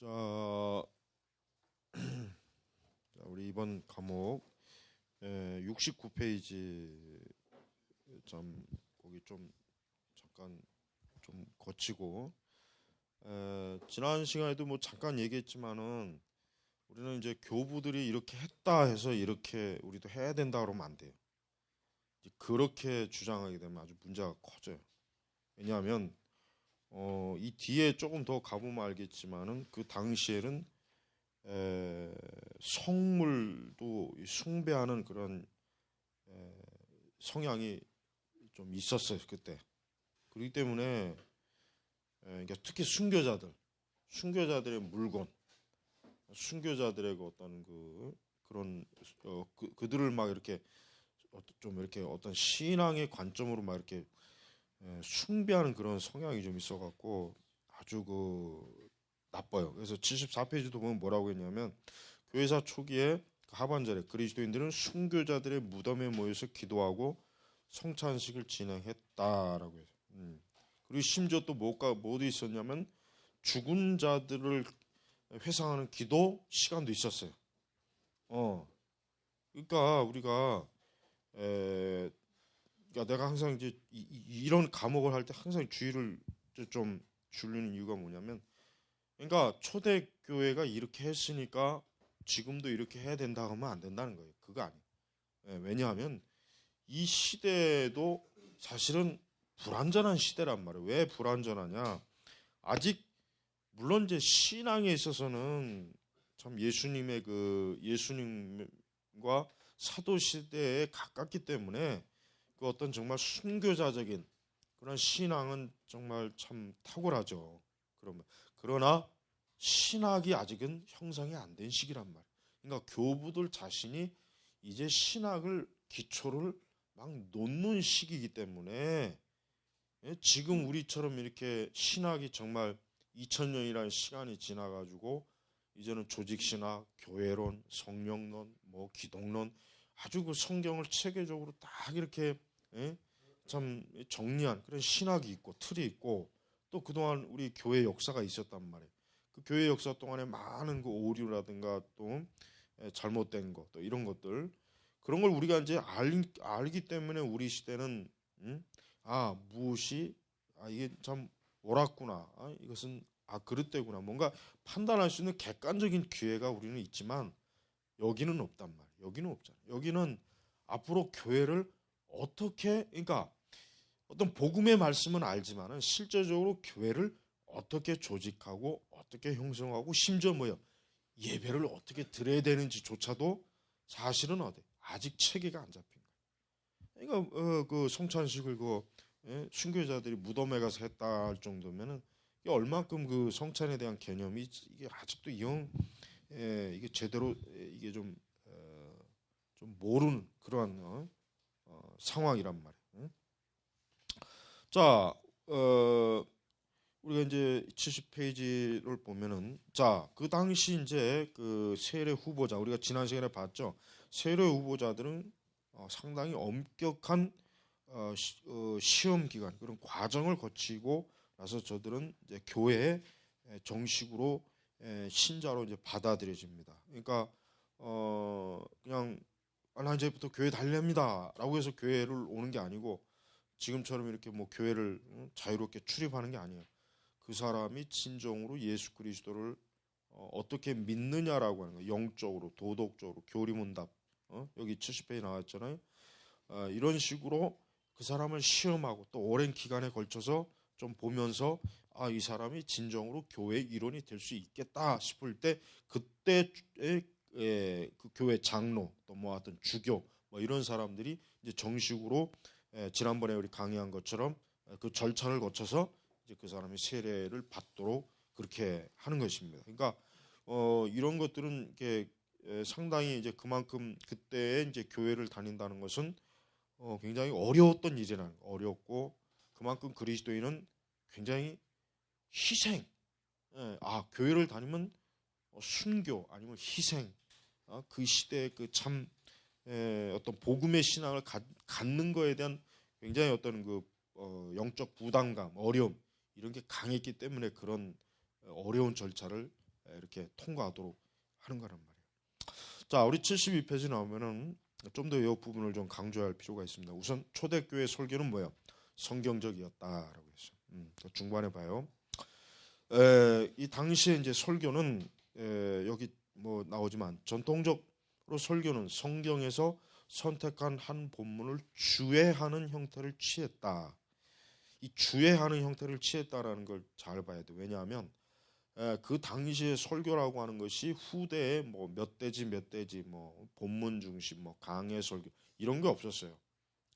자, 우리 이번 과목 69페이지 좀 거기 좀 잠깐 좀 거치고 지난 시간에도 뭐 잠깐 얘기했지만은 우리는 이제 교부들이 이렇게 했다 해서 이렇게 우리도 해야 된다 그러면 안 돼요. 그렇게 주장하게 되면 아주 문제가 커져요. 왜냐하면 이 뒤에 조금 더 가보면 알겠지만은 그 당시에는 성물도 숭배하는 그런 성향이 좀 있었어요 그때. 그렇기 때문에 그러니까 특히 순교자들의 물건, 순교자들의 그 어떤 그런 그들을 막 이렇게 좀 이렇게 어떤 신앙의 관점으로 막 이렇게 숭배하는 그런 성향이 좀 있어갖고 아주 나빠요. 그래서 74페이지도 보면 뭐라고 했냐면 교회사 초기에 하반절에 그리스도인들은 순교자들의 무덤에 모여서 기도하고 성찬식을 진행했다라고 해서 그리고 심지어 또 뭐도 있었냐면 죽은 자들을 회상하는 기도 시간도 있었어요. 그러니까 우리가 그러니까 내가 항상 이제 이런 과목을 할 때 항상 주의를 좀 줄이는 이유가 뭐냐면, 그러니까 초대교회가 이렇게 했으니까 지금도 이렇게 해야 된다 하면 안 된다는 거예요. 그거 아니에요. 왜냐하면 이 시대도 사실은 불완전한 시대란 말이에요. 왜 불완전하냐? 아직 물론 이제 신앙에 있어서는 참 예수님과 사도 시대에 가깝기 때문에 그 어떤 정말 순교자적인 그런 신앙은 정말 참 탁월하죠. 그러나 신학이 아직은 형성이 안 된 시기란 말이에요. 그러니까 교부들 자신이 이제 신학을 기초를 막 놓는 시기이기 때문에 지금 우리처럼 이렇게 신학이 정말 2000년이라는 시간이 지나가지고 이제는 조직신학, 교회론, 성령론, 뭐 기독론 아주 그 성경을 체계적으로 딱 이렇게 참 정리한 그런 신학이 있고 틀이 있고 또 그동안 우리 교회 역사가 있었단 말이에요. 그 교회 역사 동안에 많은 그 오류라든가 또 잘못된 것 또 이런 것들 그런 걸 우리가 이제 알기 때문에 우리 시대는 무엇이 이게 참 옳았구나 이것은 그릇되구나 뭔가 판단할 수 있는 객관적인 기회가 우리는 있지만 여기는 없단 말이에요. 여기는 없잖아요. 여기는 앞으로 교회를 어떻게 그러니까 어떤 복음의 말씀은 알지만은 실제적으로 교회를 어떻게 조직하고 어떻게 형성하고 심지어 예배를 어떻게 드려야 되는지조차도 사실은 아직 체계가 안 잡힌 거예요. 그러니까 그 성찬식을 순교자들이 무덤에 가서 했다 할 정도면은 이게 얼만큼 그 성찬에 대한 개념이 이게 아직도 이게 제대로 이게 좀 모르는 그러한 상황이란 말이에요. 자, 우리가 이제 70페이지를 보면은 그 당시 이제 그 세례 후보자 우리가 지난 시간에 봤죠. 세례 후보자들은 상당히 엄격한 시험 기간 그런 과정을 거치고 나서 저들은 이제 교회에 정식으로 신자로 이제 받아들여집니다. 그러니까 그냥 나 이제부터 교회 달렵니다라고 해서 교회를 오는 게 아니고 지금처럼 이렇게 뭐 교회를 자유롭게 출입하는 게 아니에요. 그 사람이 진정으로 예수 그리스도를 어떻게 믿느냐라고 하는 거예요. 영적으로, 도덕적으로, 교리문답. 여기 70페이지 나왔잖아요. 이런 식으로 그 사람을 시험하고 또 오랜 기간에 걸쳐서 좀 보면서 이 사람이 진정으로 교회 일원이 될 수 있겠다 싶을 때 그때 그 교회 장로 또 뭐 하여튼 주교 뭐 이런 사람들이 이제 정식으로 지난번에 우리 강의한 것처럼 그 절차를 거쳐서 이제 그 사람이 세례를 받도록 그렇게 하는 것입니다. 그러니까 이런 것들은 이렇게 상당히 이제 그만큼 그때 이제 교회를 다닌다는 것은 굉장히 어려웠던 일이라는 거. 어렵고 그만큼 그리스도인은 굉장히 희생. 교회를 다니면 순교 아니면 희생. 그 시대의 그 참 어떤 복음의 신앙을 갖는 거에 대한 굉장히 어떤 영적 부담감, 어려움 이런 게 강했기 때문에 그런 어려운 절차를 이렇게 통과하도록 하는 거란 말이에요. 자, 우리 72페이지 나오면은 좀 더 이 부분을 좀 강조할 필요가 있습니다. 우선 초대교회 설교는 뭐예요? 성경적이었다라고 했어요. 중간에 봐요. 이 당시에 이제 설교는 여기 뭐 나오지만 전통적으로 설교는 성경에서 선택한 한 본문을 주애하는 형태를 취했다. 이 주애하는 형태를 취했다라는 걸 잘 봐야 돼. 왜냐하면 그 당시에 설교라고 하는 것이 후대에 뭐 몇 대지 뭐 본문 중심 뭐 강해 설교 이런 게 없었어요.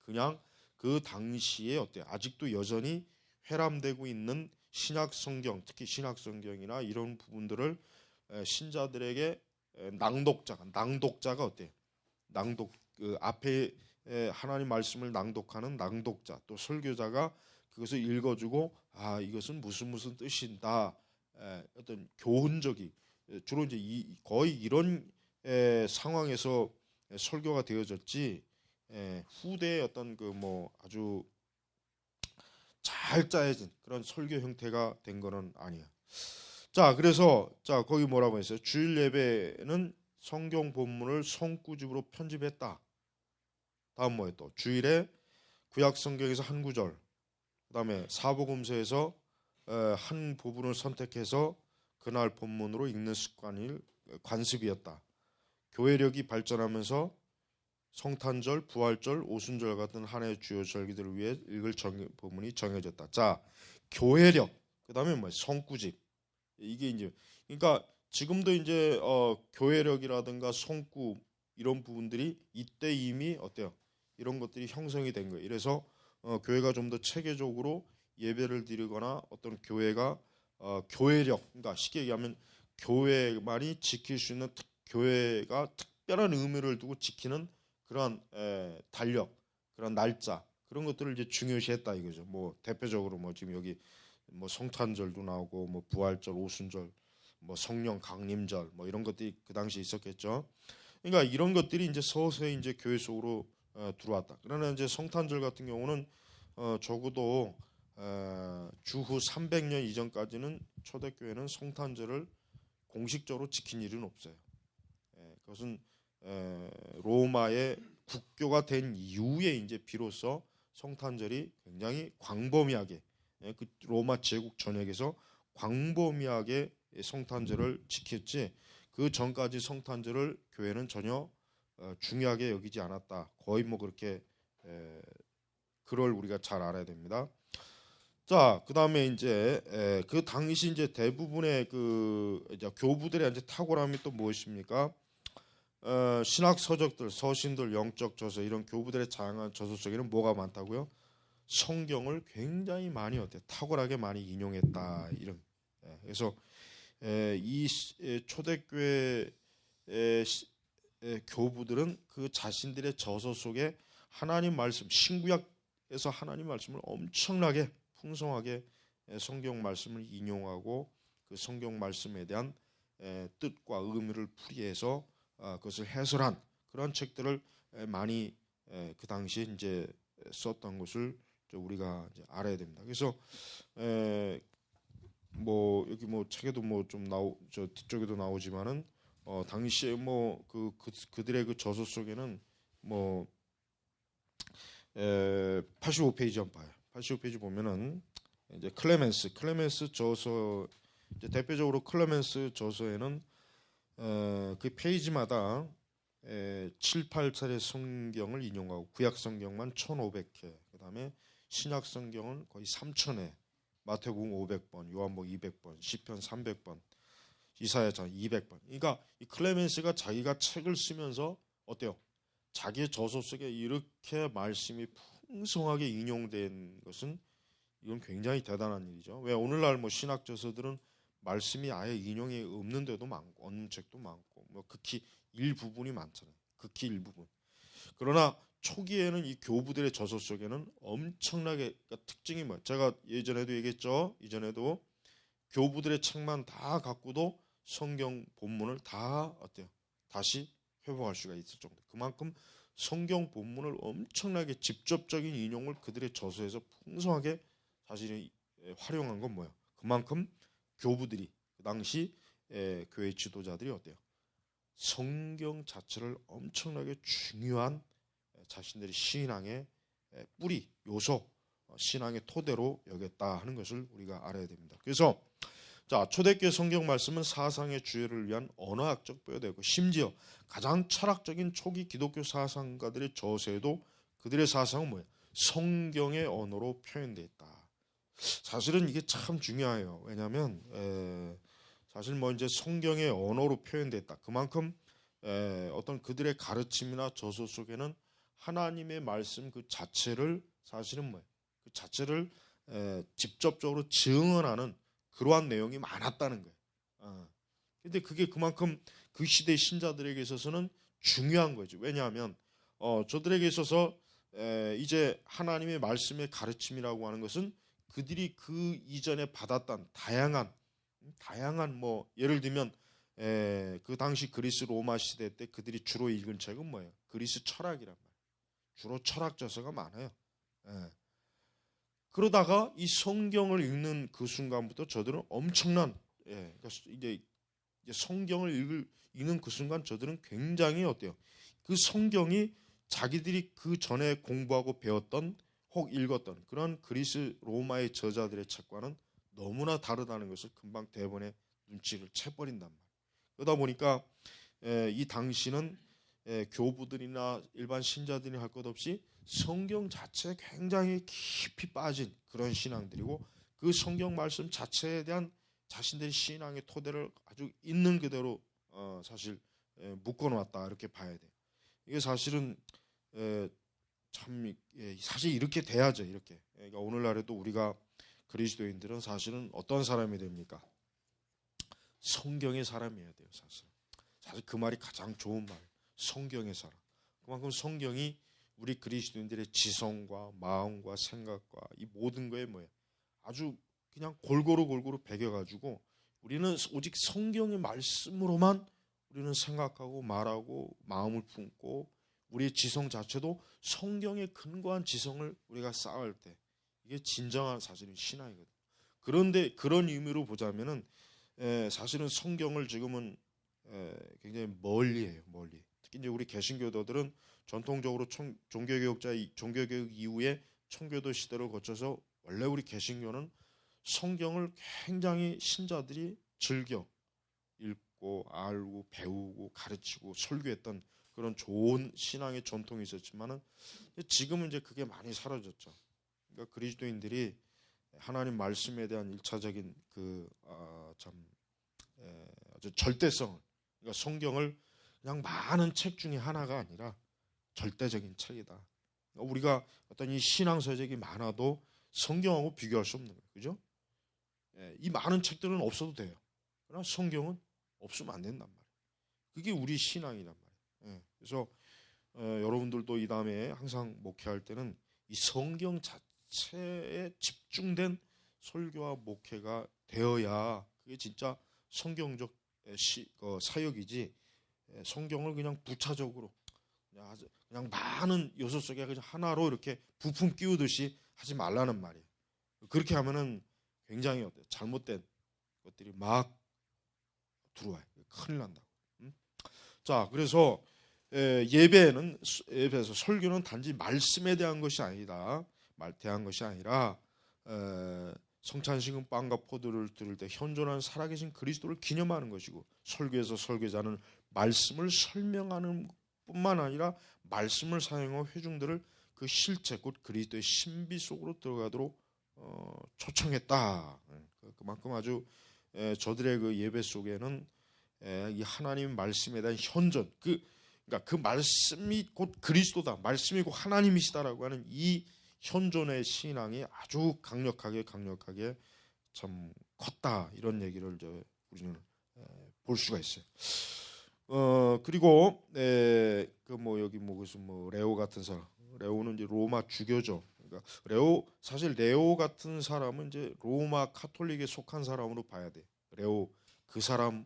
그냥 그 당시에 어때요? 아직도 여전히 회람되고 있는 신약 성경, 특히 신약 성경이나 이런 부분들을 신자들에게 낭독자가 어때요? 낭독 그 앞에 하나님 말씀을 낭독하는 낭독자 또 설교자가 그것을 읽어주고 이것은 무슨 뜻인다. 어떤 교훈적이 주로 이제 거의 이런 상황에서 설교가 되어졌지 후대의 어떤 그 뭐 아주 잘 짜여진 그런 설교 형태가 된 거는 아니야. 자, 그래서 거기 뭐라고 했어요? 주일 예배는 성경 본문을 손구집으로 편집했다. 다음 뭐예요? 또 주일에 구약 성경에서 한 구절, 그다음에 사복음서에서 한 부분을 선택해서 그날 본문으로 읽는 습관이 관습이었다. 교회력이 발전하면서 성탄절, 부활절, 오순절 같은 한 해의 주요 절기들을 위해 읽을 본문이 정해졌다. 자, 교회력, 그다음에 뭐 성구집. 이게 이제 그러니까 지금도 이제 교회력이라든가 성구 이런 부분들이 이때 이미 어때요? 이런 것들이 형성이 된 거예요. 그래서 교회가 좀 더 체계적으로 예배를 드리거나 어떤 교회가 교회력, 그러니까 쉽게 얘기하면 교회만이 지킬 수 있는 교회가 특별한 의미를 두고 지키는 그런 달력, 그런 날짜 그런 것들을 이제 중요시했다 이거죠. 뭐 대표적으로 뭐 지금 여기 뭐 성탄절도 나오고 뭐 부활절, 오순절, 뭐 성령 강림절 뭐 이런 것들이 그 당시에 있었겠죠. 그러니까 이런 것들이 이제 서서히 이제 교회 속으로 들어왔다. 그러나 이제 성탄절 같은 경우는 적어도 주후 300년 이전까지는 초대교회는 성탄절을 공식적으로 지킨 일은 없어요. 그것은 로마의 국교가 된 이후에 이제 비로소 성탄절이 굉장히 광범위하게 그 로마 제국 전역에서 광범위하게 성탄절을 지켰지 그 전까지 성탄절을 교회는 전혀 중요하게 여기지 않았다. 거의 뭐 그렇게 그걸 우리가 잘 알아야 됩니다. 자, 그다음에 이제 그 당시 이제 대부분의 그 이제 교부들의 이제 탁월함이 또 무엇입니까? 신학 서적들, 서신들, 영적 저서 이런 교부들의 다양한 저서 속에는 뭐가 많다고요? 성경을 굉장히 많이 탁월하게 많이 인용했다 이런. 그래서 이 초대교회 교부들은 그 자신들의 저서 속에 하나님 말씀, 신구약에서 하나님 말씀을 엄청나게 풍성하게 성경 말씀을 인용하고 그 성경 말씀에 대한 뜻과 의미를 풀이해서 그것을 해설한 그런 책들을 많이 그 당시에 이제 썼던 것을 우리가 이제 알아야 됩니다. 그래서 뭐 여기 뭐 책에도 뭐 좀 저 뒤쪽에도 나오지만은 당시에 뭐 그들의 그 저서 속에는 뭐 85페이지 한번 봐요. 85페이지 보면은 이제 클레멘스 저서 이제 대표적으로 클레멘스 저서에는 그 페이지마다 7, 8차례 성경을 인용하고 구약 성경만 1,500회, 그다음에 신약 성경은 거의 3,000회, 마태복음 500번, 요한복음 200번, 시편 300번, 이사야서 200번. 그러니까 이 클레멘스가 자기가 책을 쓰면서 어때요? 자기의 저서 속에 이렇게 말씀이 풍성하게 인용된 것은 이건 굉장히 대단한 일이죠. 왜 오늘날 뭐 신학 저서들은 말씀이 아예 인용이 없는 데도 많고 없는 책도 많고 뭐 극히 일부분이 많잖아요. 극히 일부분. 그러나 초기에는 이 교부들의 저서 속에는 엄청나게 그러니까 특징이 뭐예요? 제가 예전에도 얘기했죠. 이전에도 교부들의 책만 다 갖고도 성경 본문을 다 어때요? 다시 회복할 수가 있을 정도. 그만큼 성경 본문을 엄청나게 직접적인 인용을 그들의 저서에서 풍성하게 자신이 활용한 건 뭐예요? 그만큼 교부들이 그 당시 교회 지도자들이 어때요? 성경 자체를 엄청나게 중요한 자신들의 신앙의 뿌리, 요소, 신앙의 토대로 여겼다 하는 것을 우리가 알아야 됩니다. 그래서 자, 초대교회 성경 말씀은 사상의 주요를 위한 언어학적 뼈대고 심지어 가장 철학적인 초기 기독교 사상가들의 저서에도 그들의 사상은 뭐예요? 성경의 언어로 표현되어 있다. 사실은 이게 참 중요해요. 왜냐하면 사실 뭐 이제 성경의 언어로 표현됐다. 그만큼 어떤 그들의 가르침이나 저서 속에는 하나님의 말씀 그 자체를 사실은 뭐예요? 그 자체를 직접적으로 증언하는 그러한 내용이 많았다는 거예요. 근데 그게 그만큼 그 시대 신자들에게 있어서는 중요한 거죠. 왜냐하면 저들에게 있어서 이제 하나님의 말씀의 가르침이라고 하는 것은 그들이 그 이전에 받았던 다양한 뭐 예를 들면 그 당시 그리스 로마 시대 때 그들이 주로 읽은 책은 뭐예요? 그리스 철학이란 말이에요. 주로 철학 저서가 많아요. 그러다가 이 성경을 읽는 그 순간부터 저들은 엄청난 그러니까 이제 성경을 읽는 그 순간 저들은 굉장히 어때요? 그 성경이 자기들이 그 전에 공부하고 배웠던 혹 읽었던 그런 그리스 로마의 저자들의 책과는 너무나 다르다는 것을 금방 대본에 눈치를 채버린단 말이에요. 그러다 보니까 이 당시는 교부들이나 일반 신자들이 할 것 없이 성경 자체에 굉장히 깊이 빠진 그런 신앙들이고 그 성경 말씀 자체에 대한 자신들의 신앙의 토대를 아주 있는 그대로 사실 묶어놓았다 이렇게 봐야 돼요. 이게 사실은 참 사실 이렇게 돼야죠. 이렇게. 그러니까 오늘날에도 우리가 그리스도인들은 사실은 어떤 사람이 됩니까? 성경의 사람이어야 돼요. 사실 그 말이 가장 좋은 말. 성경의 사람. 그만큼 성경이 우리 그리스도인들의 지성과 마음과 생각과 이 모든 거에 뭐예요? 아주 그냥 골고루 배겨가지고 우리는 오직 성경의 말씀으로만 우리는 생각하고 말하고 마음을 품고 우리의 지성 자체도 성경에 근거한 지성을 우리가 쌓을 때 이게 진정한 사실은 신앙이거든요. 그런데 그런 의미로 보자면은 사실은 성경을 지금은 굉장히 멀리해요. 멀리. 특히 이제 우리 개신교도들은 전통적으로 종교개혁 이후에 청교도 시대를 거쳐서 원래 우리 개신교는 성경을 굉장히 신자들이 즐겨 읽고 알고 배우고 가르치고 설교했던 그런 좋은 신앙의 전통이 있었지만은 지금은 이제 그게 많이 사라졌죠. 그러니까 그리스도인들이 하나님 말씀에 대한 일차적인 아주 절대성을, 그러니까 성경을 그냥 많은 책 중에 하나가 아니라 절대적인 책이다. 그러니까 우리가 어떤 이 신앙 서적이 많아도 성경하고 비교할 수 없는 거예요, 그죠? 이 많은 책들은 없어도 돼요. 그러나 성경은 없으면 안 된단 말이에요. 그게 우리 신앙이란 말이에요. 그래서 여러분들도 이 다음에 항상 목회할 때는 이 성경 자체에 집중된 설교와 목회가 되어야 그게 진짜 성경적 사역이지 성경을 그냥 부차적으로 그냥 많은 요소 속에 그냥 하나로 이렇게 부품 끼우듯이 하지 말라는 말이에요. 그렇게 하면은 굉장히 잘못된 것들이 막 들어와요. 큰일 난다고. 자, 그래서 예배에서 설교는 단지 말씀에 대한 것이 아니다. 대한 것이 아니라 성찬 식은 빵과 포도를 들을 때 현존하는 살아계신 그리스도를 기념하는 것이고 설교에서 설교자는 말씀을 설명하는 뿐만 아니라 말씀을 사용한 회중들을 그 실체 곧 그리스도의 신비 속으로 들어가도록 초청했다. 그만큼 아주 저들의 그 예배 속에는 이 하나님 말씀에 대한 현존, 그러니까 그 말씀이 곧 그리스도다, 말씀이 곧 하나님이시다라고 하는 이 현존의 신앙이 아주 강력하게 참 컸다 이런 얘기를 우리는 볼 수가 있어요. 그리고 여기 무슨 레오 같은 사람, 레오는 이제 로마 주교죠. 그러니까 사실 레오 같은 사람은 이제 로마 카톨릭에 속한 사람으로 봐야 돼. 레오 그 사람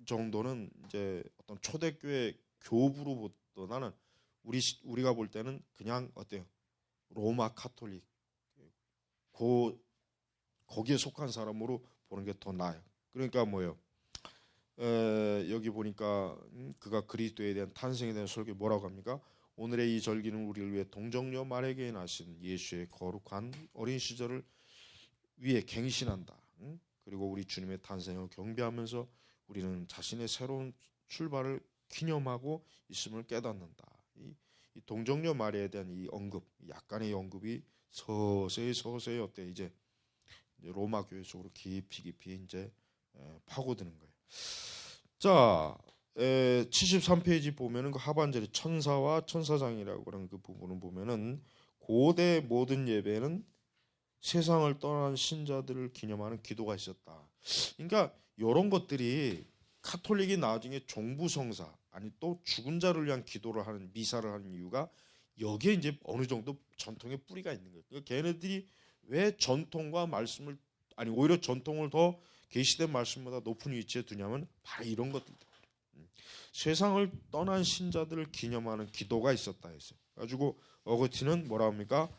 정도는 이제 어떤 초대교회 교부로보다는 우리가 볼 때는 그냥 어때요? 로마 카톨릭 거기에 속한 사람으로 보는 게 더 나아요. 그러니까 뭐예요? 여기 보니까 그가 그리스도에 대한 탄생에 대한 설교 뭐라고 합니까? 오늘의 이 절기는 우리를 위해 동정녀 마리아에게 나신 예수의 거룩한 어린 시절을 위해 갱신한다. 그리고 우리 주님의 탄생을 경배하면서 우리는 자신의 새로운 출발을 기념하고 있음을 깨닫는다. 이 동정녀 마리아에 대한 이 언급, 약간의 언급이 서서히 어때 이제 로마 교회 속으로 깊이 이제 파고드는 거예요. 자, 73페이지 보면은 그 하반절에 천사와 천사장이라고 그런 그 부분을 보면은 고대 모든 예배는 세상을 떠난 신자들을 기념하는 기도가 있었다. 그러니까 이런 것들이 카톨릭이 나중에 종부성사 아니 또 죽은 자를 위한 기도를 하는 미사를 하는 이유가 여기에 이제 어느 정도 전통의 뿌리가 있는 거예요. 그러니까 걔네들이 왜 전통과 말씀을 아니 오히려 전통을 더 계시된 말씀보다 높은 위치에 두냐면 바로 이런 것들. 세상을 떠난 신자들을 기념하는 기도가 있었다 했어요. 가지고 어거티는 뭐라 합니까?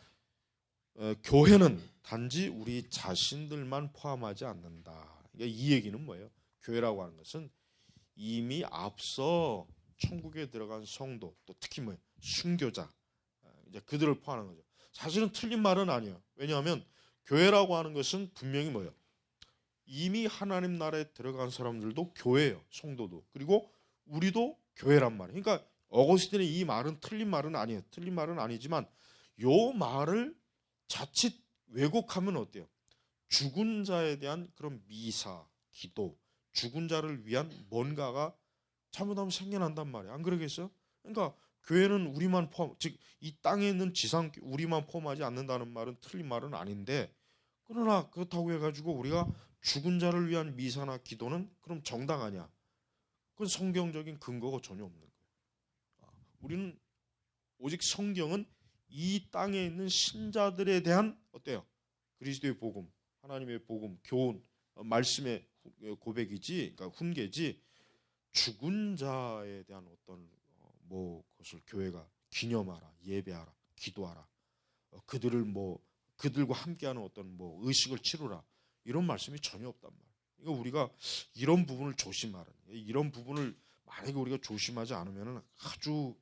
교회는 단지 우리 자신들만 포함하지 않는다. 그러니까 이 얘기는 뭐예요? 교회라고 하는 것은 이미 앞서 천국에 들어간 성도 또 특히 뭐예요? 순교자 이제 그들을 포함하는 거죠. 사실은 틀린 말은 아니에요. 왜냐하면 교회라고 하는 것은 분명히 뭐예요? 이미 하나님 나라에 들어간 사람들도 교회예요. 성도도. 그리고 우리도 교회란 말이에요. 그러니까 어거스틴의 이 말은 틀린 말은 아니에요. 틀린 말은 아니지만 요 말을 자칫 왜곡하면 어때요? 죽은 자에 대한 그런 미사, 기도, 죽은 자를 위한 뭔가가 잘못하면 생겨난단 말이에요. 안 그러겠어요? 그러니까 교회는 우리만 포함, 즉 이 땅에 있는 지상 우리만 포함하지 않는다는 말은 틀린 말은 아닌데 그러나 그렇다고 해가지고 우리가 죽은 자를 위한 미사나 기도는 그럼 정당하냐? 그건 성경적인 근거가 전혀 없는 거예요. 우리는 오직 성경은 이 땅에 있는 신자들에 대한 어때요? 그리스도의 복음, 하나님의 복음, 교훈, 말씀의 고백이지, 그러니까 훈계지. 죽은 자에 대한 어떤 뭐 그것을 교회가 기념하라, 예배하라, 기도하라, 그들과 함께하는 어떤 뭐 의식을 치르라 이런 말씀이 전혀 없단 말이에요. 그러니까 우리가 이런 부분을 조심하라. 이런 부분을 만약에 우리가 조심하지 않으면 아주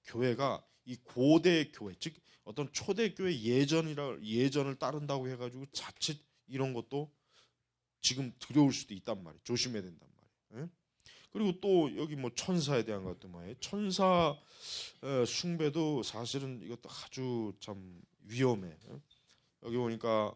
교회가 이 고대 교회, 즉 어떤 초대 교회 예전을 따른다고 해가지고 자칫 이런 것도 지금 들여올 수도 있단 말이에요. 조심해야 된단 말이에요. 그리고 또 여기 뭐 천사에 대한 것도 뭐예요? 천사 숭배도 사실은 이것도 아주 참 위험해. 여기 보니까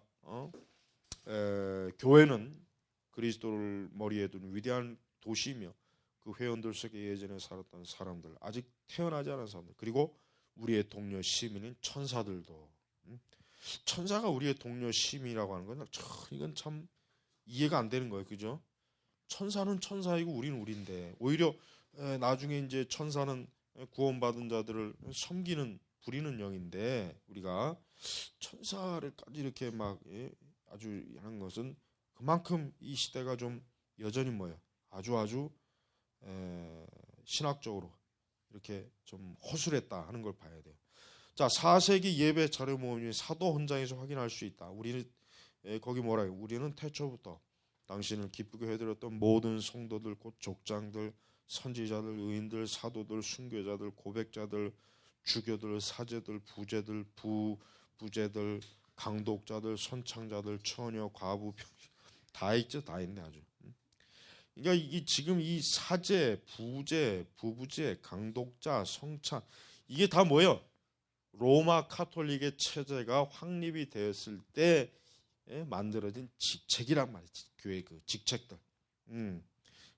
교회는 그리스도를 머리에 둔 위대한 도시이며 그 회원들 속에 예전에 살았던 사람들, 아직 태어나지 않은 사람들, 그리고 우리의 동료 시민인 천사들도. 천사가 우리의 동료 시민이라고 하는 건 이건 참 이해가 안 되는 거예요, 그죠? 천사는 천사이고 우리는 우리인데 오히려 나중에 이제 천사는 구원받은 자들을 섬기는 부리는 영인데 우리가 천사를까지 이렇게 막 아주 하는 것은 그만큼 이 시대가 좀 여전히 뭐예요? 아주 신학적으로 이렇게 좀 허술했다 하는 걸 봐야 돼요. 자, 4세기 예배 자료 모음이 사도 헌장에서 확인할 수 있다. 우리는 거기 뭐라요? 우리는 태초부터 당신을 기쁘게 해드렸던 모든 성도들 곧 족장들, 선지자들, 의인들, 사도들, 순교자들, 고백자들, 주교들, 사제들, 부제들, 부제들, 강독자들, 선창자들, 처녀, 과부, 다 있죠, 다 있네 아주. 그러니까 이게 지금 이 사제, 부제, 부부제, 강독자, 성찬 이게 다 뭐예요? 로마 카톨릭의 체제가 확립이 되었을 때 만들어진 직책이란 말이지. 교회 그 직책들.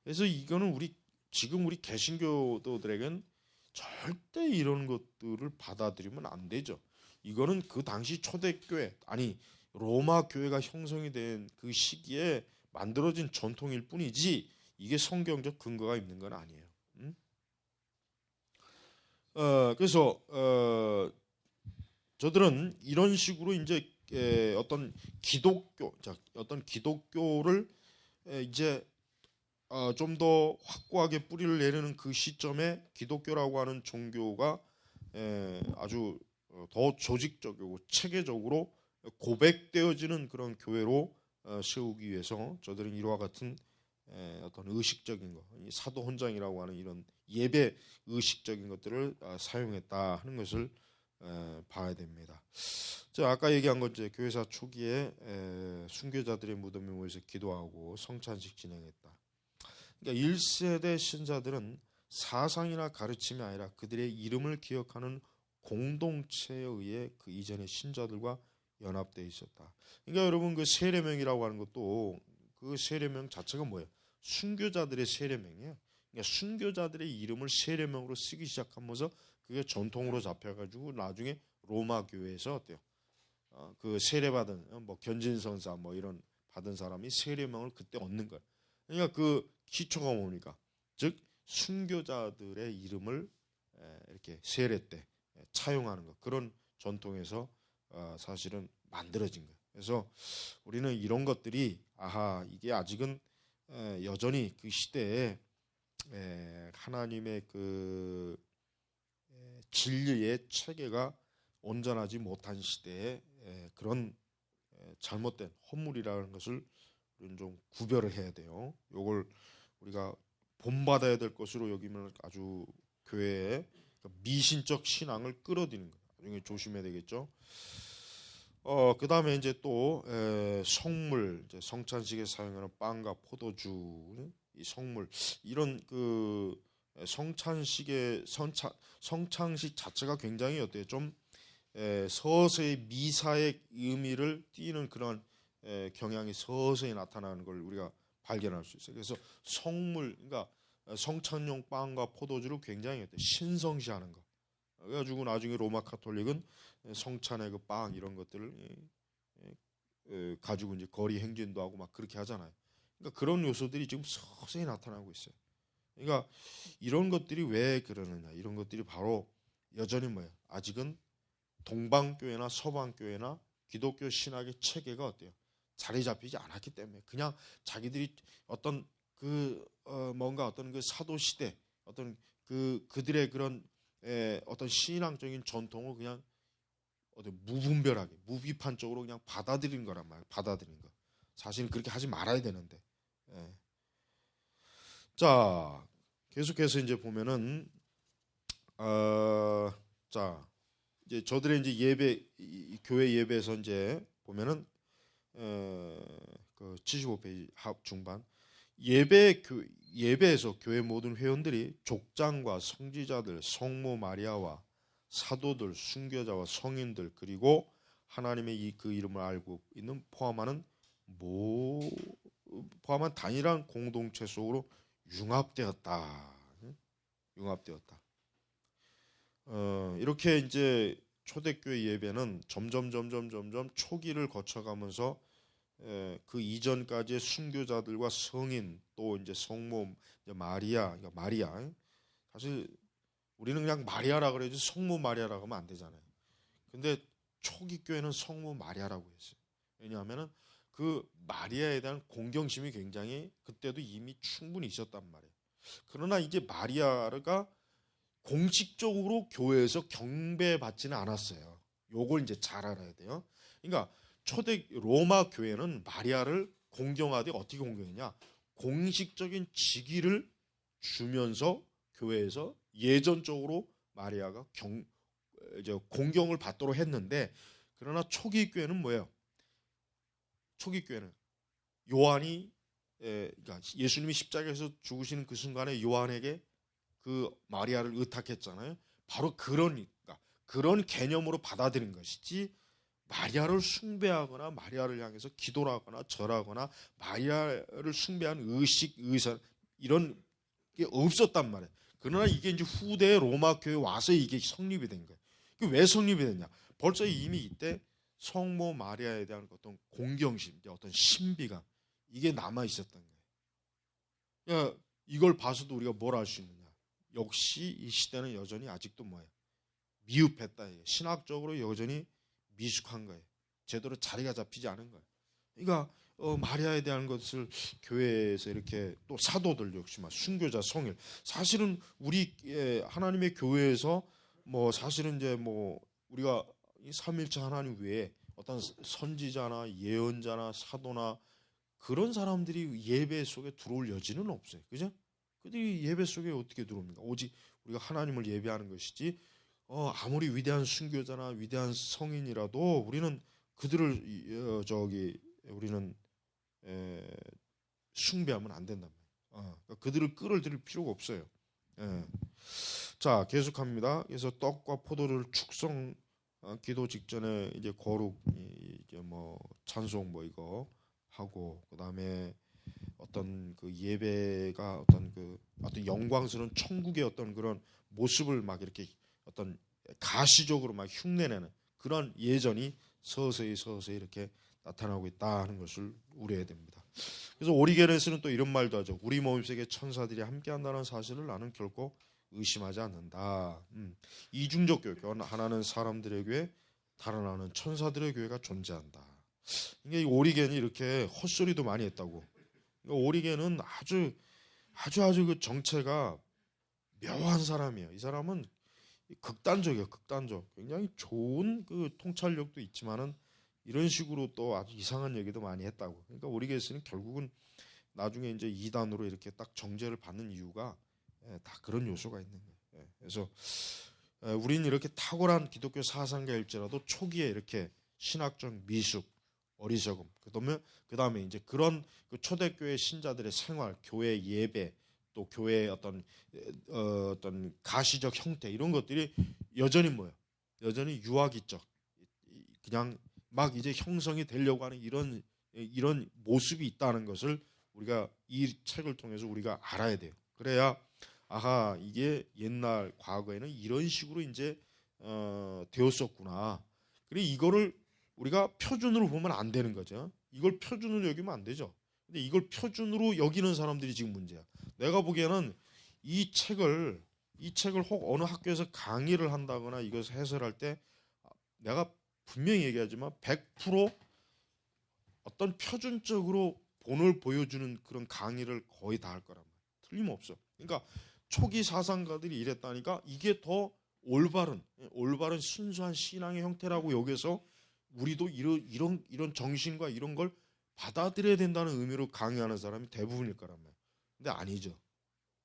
그래서 이거는 지금 우리 개신교도들에겐 절대 이런 것들을 받아들이면 안 되죠. 이거는 그 당시 초대교회 아니 로마 교회가 형성이 된 그 시기에 만들어진 전통일 뿐이지 이게 성경적 근거가 있는 건 아니에요. 그래서 저들은 이런 식으로 이제 어떤 기독교를 이제 좀 더 확고하게 뿌리를 내리는 그 시점에 기독교라고 하는 종교가 아주 더 조직적이고 체계적으로 고백되어지는 그런 교회로 세우기 위해서 저들은 이와 같은 어떤 의식적인 거, 이 사도 헌장이라고 하는 이런 예배 의식적인 것들을 사용했다 하는 것을 봐야 됩니다. 자, 아까 얘기한 것 이제 교회사 초기에 순교자들의 무덤에 모여서 기도하고 성찬식 진행했다. 그러니까 1세대 신자들은 사상이나 가르침이 아니라 그들의 이름을 기억하는 공동체에 의해 그 이전의 신자들과 연합되어 있었다. 그러니까 여러분 그 세례명이라고 하는 것도 그 세례명 자체가 뭐예요? 순교자들의 세례명이에요. 그러니까 순교자들의 이름을 세례명으로 쓰기 시작하면서 그게 전통으로 잡혀가지고 나중에 로마 교회에서 어때요? 그 세례받은 뭐 견진선사 뭐 이런 받은 사람이 세례명을 그때 얻는 거예요. 그러니까 그 기초가 뭡니까? 즉 순교자들의 이름을 이렇게 세례 때 차용하는 것, 그런 전통에서 사실은 만들어진 거예요. 그래서 우리는 이런 것들이 이게 아직은 여전히 그 시대에 하나님의 그 진리의 체계가 온전하지 못한 시대에 그런 잘못된 허물이라는 것을 우리는 좀 구별을 해야 돼요. 이걸 우리가 본받아야 될 것으로 여기면 아주 교회에 미신적 신앙을 끌어들이는 거예요. 나중에 조심해야 되겠죠. 그 다음에 이제 또 성물, 이제 성찬식에 사용하는 빵과 포도주, 이 성물, 이런 그 성찬식 자체가 굉장히 어때요? 좀 서서히 미사의 의미를 띠는 그런 경향이 서서히 나타나는 걸 우리가 발견할 수 있어요. 그래서 성물, 그러니까 성찬용 빵과 포도주를 굉장히 신성시하는 거. 그래가지고 나중에 로마 카톨릭은 성찬의 그 빵 이런 것들을 가지고 이제 거리 행진도 하고 막 그렇게 하잖아요. 그러니까 그런 요소들이 지금 서서히 나타나고 있어요. 그러니까 이런 것들이 왜 그러느냐? 이런 것들이 바로 여전히 뭐예요? 아직은 동방교회나 서방교회나 기독교 신학의 체계가 어때요? 자리 잡히지 않았기 때문에 그냥 자기들이 어떤 뭔가 어떤 그 사도 시대 어떤 그들의 그런 어떤 신앙적인 전통을 그냥 무분별하게 무비판적으로 그냥 받아들인 거란 말이에요. 받아들인 거. 사실은 그렇게 하지 말아야 되는데. 자, 계속해서 이제 보면은 자, 이제 저들의 이제 예배 교회 예배에서 이제 보면은 그 75페이지 중반 예배에서 교회 모든 회원들이 족장과 성지자들, 성모 마리아와 사도들, 순교자와 성인들 그리고 하나님의 그 이름을 알고 있는 포함한 단일한 공동체 속으로 융합되었다. 이렇게 이제 초대교회 예배는 점점 초기를 거쳐가면서 그 이전까지의 순교자들과 성인 또 이제 성모 마리아, 그러니까 마리아. 사실 우리는 그냥 마리아라 그래야지 성모 마리아라고 하면 안 되잖아요. 근데 초기 교회는 성모 마리아라고 했어요. 왜냐하면은 그 마리아에 대한 공경심이 굉장히 그때도 이미 충분히 있었단 말이에요. 그러나 이제 마리아가 공식적으로 교회에서 경배받지는 않았어요. 요걸 이제 잘 알아야 돼요. 그러니까 초대 로마 교회는 마리아를 공경하되 어떻게 공경했냐? 공식적인 직위를 주면서 교회에서 예전적으로 마리아가 공경을 받도록 했는데, 그러나 초기 교회는 뭐예요? 초기 교회는 요한이 그러니까 예수님이 십자가에서 죽으시는 그 순간에 요한에게 그 마리아를 의탁했잖아요. 바로 그런 개념으로 받아들인 것이지, 마리아를 숭배하거나 마리아를 향해서 기도를 하거나 절하거나 마리아를 숭배하는 의식, 의사 이런 게 없었단 말이에요. 그러나 이게 이제 후대 로마 교회에 와서 이게 성립이 된 거예요. 왜 성립이 됐냐? 벌써 이미 이때 성모 마리아에 대한 어떤 공경심, 어떤 신비감 이게 남아 있었던 거예요. 그러니까 이걸 봐서도 우리가 뭘 알 수 있느냐? 역시 이 시대는 여전히 아직도 뭐예요? 미흡했다. 신학적으로 여전히 미숙한 거예요. 제대로 자리가 잡히지 않은 거예요. 그러니까 마리아에 대한 것을 교회에서 이렇게 또 사도들 역시 순교자, 성일, 사실은 우리 하나님의 교회에서 뭐 사실은 이제 뭐 우리가 이 삼일체 하나님 외에 어떤 선지자나 예언자나 사도나 그런 사람들이 예배 속에 들어올 여지는 없어요. 그죠? 그들이 예배 속에 어떻게 들어옵니까? 오직 우리가 하나님을 예배하는 것이지 아무리 위대한 순교자나 위대한 성인이라도 우리는 그들을 우리는 숭배하면 안 된단 말이에요. 그러니까 그들을 끌어들일 필요가 없어요. 예. 자, 계속합니다. 그래서 떡과 포도를 축성 기도 직전에 이제 거룩 이제 뭐 찬송 뭐 이거 하고 그다음에 어떤 그 예배가 어떤 영광스러운 천국의 어떤 그런 모습을 막 이렇게 어떤 가시적으로 막 흉내내는 그런 예전이 서서히 이렇게 나타나고 있다 하는 것을 우려해야 됩니다. 그래서 오리겐에서는 또 이런 말도 하죠. 우리 모임속에 천사들이 함께한다는 사실을 나는 결코 의심하지 않는다. 이중적 교회, 하나는 사람들의 교회, 다른 하나는 천사들의 교회가 존재한다. 이게 오리겐이 이렇게 헛소리도 많이 했다고. 오리겐은 아주 그 정체가 묘한 사람이에요. 이 사람은 극단적이에요. 극단적. 굉장히 좋은 그 통찰력도 있지만은 이런 식으로 또 아주 이상한 얘기도 많이 했다고. 그러니까 오리겐스는 결국은 나중에 이제 이단으로 이렇게 딱 정죄를 받는 이유가 다 그런 요소가 있는 거예요. 그래서 우리는 이렇게 탁월한 기독교 사상가일지라도 초기에 이렇게 신학적 미숙, 어리석음, 그다음에 이제 그런 그 초대교회 신자들의 생활, 교회 예배, 또 교회의 어떤 가시적 형태 이런 것들이 여전히 여전히 유아기적, 그냥 막 이제 형성이 되려고 하는 이런 모습이 있다는 것을 우리가 이 책을 통해서 우리가 알아야 돼요. 그래야 아하 이게 옛날 과거에는 이런 식으로 이제 되었었구나. 그래 이거를 우리가 표준으로 보면 안 되는 거죠. 이걸 표준으로 여기면 안 되죠. 근데 이걸 표준으로 여기는 사람들이 지금 문제야. 내가 보기에는 이 책을 혹 어느 학교에서 강의를 한다거나 이것을 해설할 때 내가 분명히 얘기하지만 100% 어떤 표준적으로 본을 보여주는 그런 강의를 거의 다 할 거란 말이야. 틀림없어. 그러니까 초기 사상가들이 이랬다니까 이게 더 올바른 순수한 신앙의 형태라고 여기서 우리도 이런 정신과 이런 걸 받아들여야 된다는 의미로 강의하는 사람이 대부분일 거란 말이야. 근데 아니죠.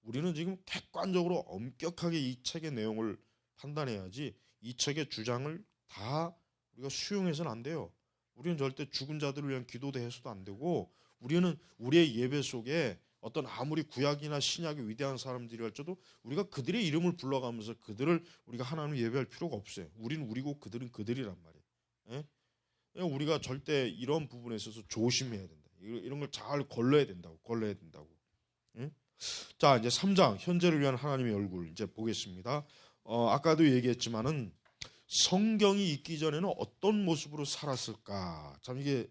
우리는 지금 객관적으로 엄격하게 이 책의 내용을 판단해야지 이 책의 주장을 다 우리가 수용해서는 안 돼요. 우리는 절대 죽은 자들을 위한 기도도 해서도 안 되고 우리는 우리의 예배 속에 어떤 아무리 구약이나 신약이 위대한 사람들이 할지도 우리가 그들의 이름을 불러가면서 그들을 우리가 하나님을 예배할 필요가 없어요. 우리는 우리고 그들은 그들이란 말이에요. 예? 우리가 절대 이런 부분에 있어서 조심해야 된다. 이런 걸 잘 걸러야 된다고. 예? 자, 이제 3장 현재를 위한 하나님의 얼굴 이제 보겠습니다. 아까도 얘기했지만은 성경이 있기 전에는 어떤 모습으로 살았을까? 참 이게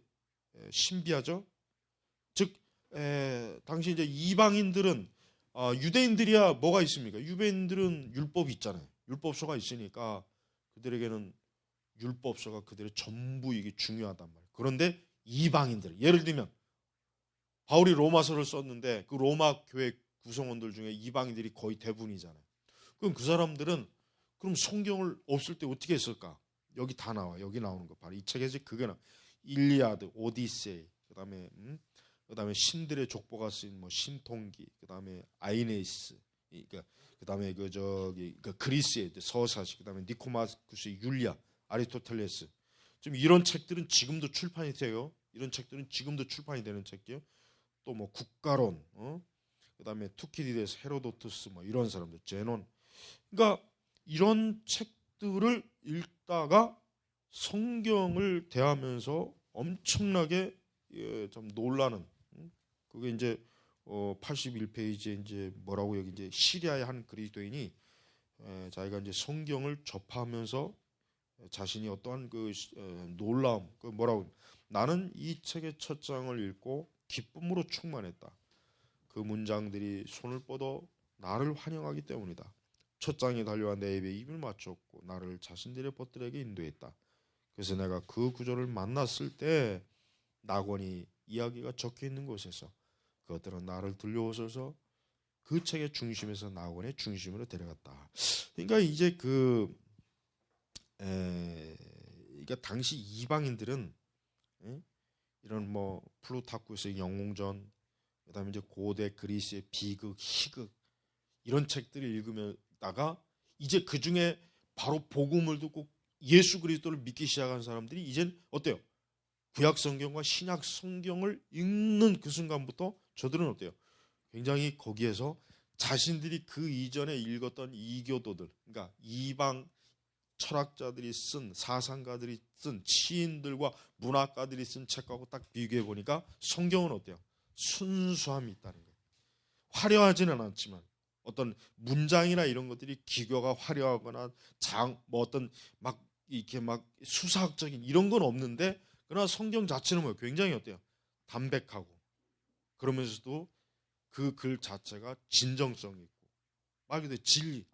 신비하죠. 즉 당시 이제 이방인들은 유대인들이야 뭐가 있습니까? 유대인들은 율법이 있잖아요. 율법서가 있으니까 그들에게는 율법서가 그들의 전부 이게 중요하단 말이에요. 그런데 이방인들, 예를 들면 바울이 로마서를 썼는데 그 로마 교회 구성원들 중에 이방인들이 거의 대부분이잖아요. 그럼 그 사람들은 그럼 성경을 없을 때 어떻게 했을까? 여기 다 나와. 여기 나오는 거 바로 이 책에서 그게 나. 일리아드, 오디세이, 그다음에 신들의 족보가 쓰인 뭐 신통기, 그다음에 아이네이스, 그다음에 그리스의 서사시, 그다음에 니코마쿠스의 율리아, 아리스토텔레스. 지금 이런 책들은 지금도 출판이 돼요. 이런 책들은 지금도 출판이 되는 책이요. 또 뭐 국가론, 그다음에 투키디데스, 헤로도투스 뭐 이런 사람들, 제논. 그러니까 이런 책들을 읽다가 성경을 대하면서 엄청나게 좀 놀라는 그게 이제 81페이지에 이제 뭐라고 여기 이제 시리아의 한 그리스도인이 자기가 이제 성경을 접하면서 자신이 어떠한 그 놀라움, 그 뭐라고 나는 이 책의 첫 장을 읽고 기쁨으로 충만했다. 그 문장들이 손을 뻗어 나를 환영하기 때문이다. 첫 장에 달려와 내 입에 입을 맞췄고 나를 자신들의 벗들에게 인도했다. 그래서 내가 그 구절을 만났을 때 낙원이 이야기가 적혀 있는 곳에서 그것들은 나를 들려오셔서 그 책의 중심에서 낙원의 중심으로 데려갔다. 그러니까 이제 그러니까 당시 이방인들은 이런 뭐 플루타쿠스의 영웅전, 그다음에 이제 고대 그리스의 비극, 희극 이런 책들을 읽으면다가 이제 그 중에 바로 복음을 듣고 예수 그리스도를 믿기 시작한 사람들이 이젠 어때요? 구약 성경과 신약 성경을 읽는 그 순간부터 저들은 어때요? 굉장히 거기에서 자신들이 그 이전에 읽었던 이교도들, 그러니까 이방 철학자들이 쓴, 사상가들이 쓴, 시인들과 문학가들이 쓴 책하고 딱 비교해 보니까 성경은 어때요? 순수함이 있다는 거예요. 화려하지는 않지만 어떤 문장이나 이런 것들이 기교가 화려하거나 뭐 어떤 막 이렇게 막 수사학적인 이런 건 없는데, 그러나 성경 자체는 뭐예요? 굉장히 어때요? 담백하고, 그러면서도 그 글 자체가 진정성이 있고, 말 그대로 진리,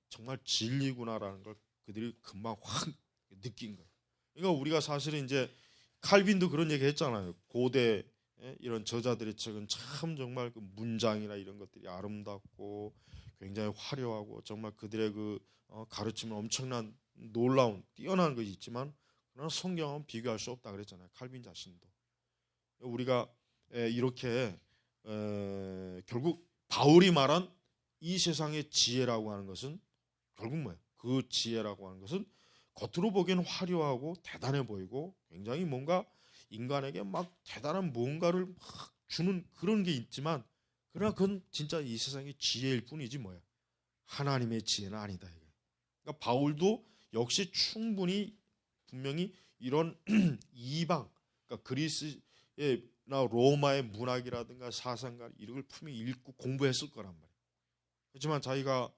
정말 진리구나라는 걸 그들이 금방 확 느낀 거예요. 그러니까 우리가 사실은 이제 칼빈도 그런 얘기 했잖아요. 고대 이런 저자들의 책은 참 정말 그 문장이나 이런 것들이 아름답고 굉장히 화려하고 정말 그들의 그 가르침은 엄청난 놀라운 뛰어난 것이 있지만, 그러나 성경은 비교할 수 없다 그랬잖아요. 칼빈 자신도. 우리가 이렇게 결국 바울이 말한 이 세상의 지혜라고 하는 것은 결국 뭐예요? 그 지혜라고 하는 것은 겉으로 보기에는 화려하고 대단해 보이고 굉장히 뭔가 인간에게 막 대단한 뭔가를 막 주는 그런 게 있지만, 그러나 그건 진짜 이 세상의 지혜일 뿐이지 뭐야, 하나님의 지혜는 아니다. 그러니까 바울도 역시 충분히 분명히 이런 이방, 그러니까 그리스나 로마의 문학이라든가 사상가 이런 걸 품이 읽고 공부했을 거란 말이에요. 하지만 자기가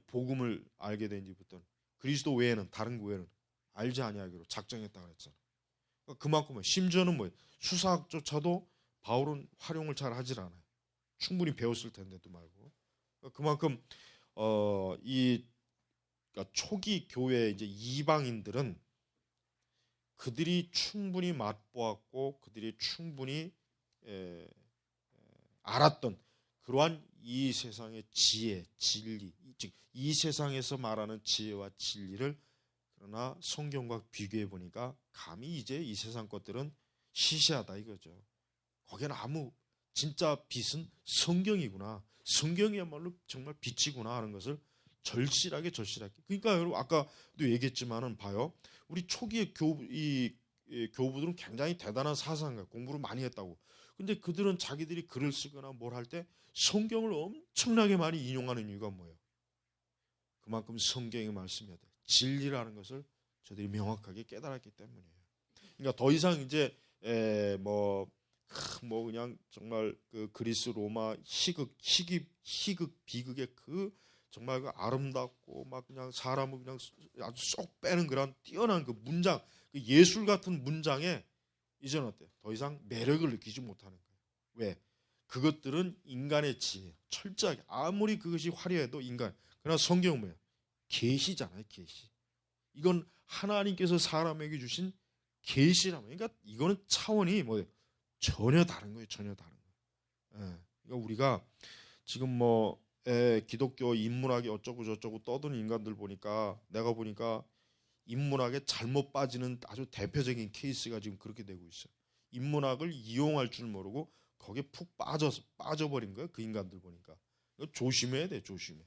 복음을 알게 된 뒤부터는 그리스도 외에는, 다른 그 외에는 알지 아니하기로 작정했다 그랬잖아요. 그만큼은 심지어는 뭐예요? 수사학조차도 바울은 활용을 잘 하질 않아요. 충분히 배웠을 텐데도 말고. 그만큼 이 그러니까 초기 교회 이제 이방인들은 그들이 충분히 맛보았고 그들이 충분히 알았던 그러한 이 세상의 지혜, 진리, 즉 이 세상에서 말하는 지혜와 진리를, 그러나 성경과 비교해 보니까 감히 이제 이 세상 것들은 시시하다 이거죠. 거기는 진짜 빛은 성경이구나, 성경이야말로 정말 빛이구나 하는 것을 절실하게. 그러니까 여러분 아까도 얘기했지만은 봐요. 우리 초기의 교부들은 굉장히 대단한 사상가, 공부를 많이 했다고. 근데 그들은 자기들이 글을 쓰거나 뭘 할 때 성경을 엄청나게 많이 인용하는 이유가 뭐예요? 그만큼 성경의 말씀이야 돼. 진리라는 것을 저들이 명확하게 깨달았기 때문이에요. 그러니까 더 이상 이제 뭐 그냥 정말 그 그리스 로마 희극 비극의 그 정말 그 아름답고 막 그냥 사람을 그냥 아주 쏙 빼는 그런 뛰어난 그 문장, 그 예술 같은 문장에 이제는 어때요? 더 이상 매력을 느끼지 못하는 거예요. 왜? 그것들은 인간의 지혜, 철저하게 아무리 그것이 화려해도 인간. 그러나 성경은 뭐예요? 계시잖아요, 계시. 이건 하나님께서 사람에게 주신 계시라면, 그러니까 이거는 차원이 뭐예요? 전혀 다른 거예요, 전혀 다른 거예요. 그러니까 우리가 지금 뭐 기독교 인문학이 어쩌고 저쩌고 떠드는 인간들 보니까, 내가 보니까 인문학에 잘못 빠지는 아주 대표적인 케이스가 지금 그렇게 되고 있어요. 인문학을 이용할 줄 모르고 거기에 푹 빠져버린 거예요, 그 인간들 보니까. 조심해야 돼, 조심해.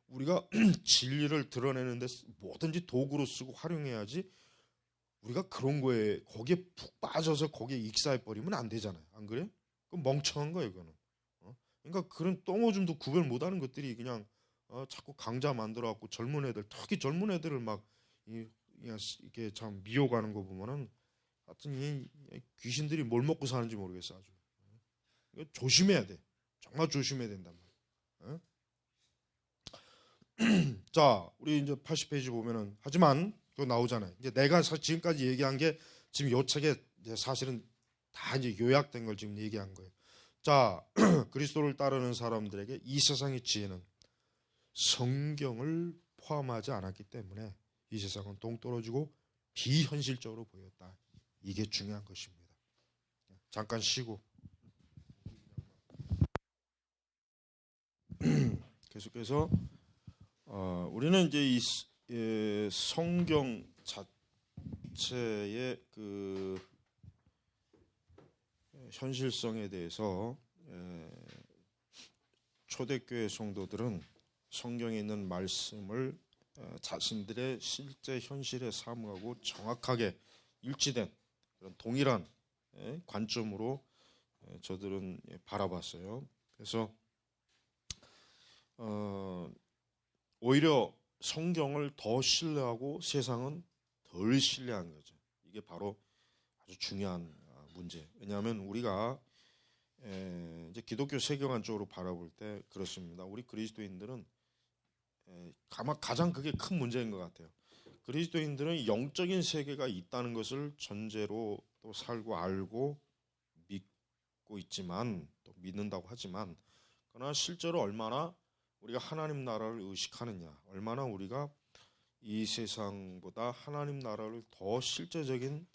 우리가 진리를 드러내는데 뭐든지 도구로 쓰고 활용해야지, 우리가 그런 거에 거기에 푹 빠져서 거기에 익사해 버리면 안 되잖아요. 안 그래? 그건 멍청한 거예요, 그거는. 그러니까 그런 똥오줌도 구별 못하는 것들이 그냥 자꾸 강자 만들어 갖고 젊은 애들, 특히 젊은 애들을 막 이렇게 참 미워가는 거 보면은 하여튼 이 귀신들이 뭘 먹고 사는지 모르겠어 아주. 이거 조심해야 돼. 정말 조심해야 된단 말이야. 자, 우리 이제 80페이지 보면은, 하지만 그거 나오잖아요. 이제 내가 지금까지 얘기한 게 지금 요 책에 이제 사실은 다 이제 요약된 걸 지금 얘기한 거예요. 자, 그리스도를 따르는 사람들에게 이 세상의 지혜는 성경을 포함하지 않았기 때문에 이 세상은 동떨어지고 비현실적으로 보였다. 이게 중요한 것입니다. 잠깐 쉬고 계속해서 우리는 이제 이 성경 자체의 그 현실성에 대해서 초대교회 성도들은 성경에 있는 말씀을 자신들의 실제 현실에 사용하고 정확하게 일치된 그런 동일한 관점으로 저들은 바라봤어요. 그래서 오히려 성경을 더 신뢰하고 세상은 덜 신뢰한 거죠. 이게 바로 아주 중요한 문제. 왜냐하면 우리가 이제 기독교 세계관 쪽으로 바라볼 때 그렇습니다. 우리 그리스도인들은 아마 가장 그게 큰 문제인 것 같아요. 그리스도인들은 영적인 세계가 있다는 것을 전제로 또 살고 알고 믿고 있지만 또 믿는다고 하지만 그러나 실제로 얼마나 우리가 하나님 나라를 의식하느냐, 얼마나 우리가 이 세상보다 하나님 나라를 더 실제적인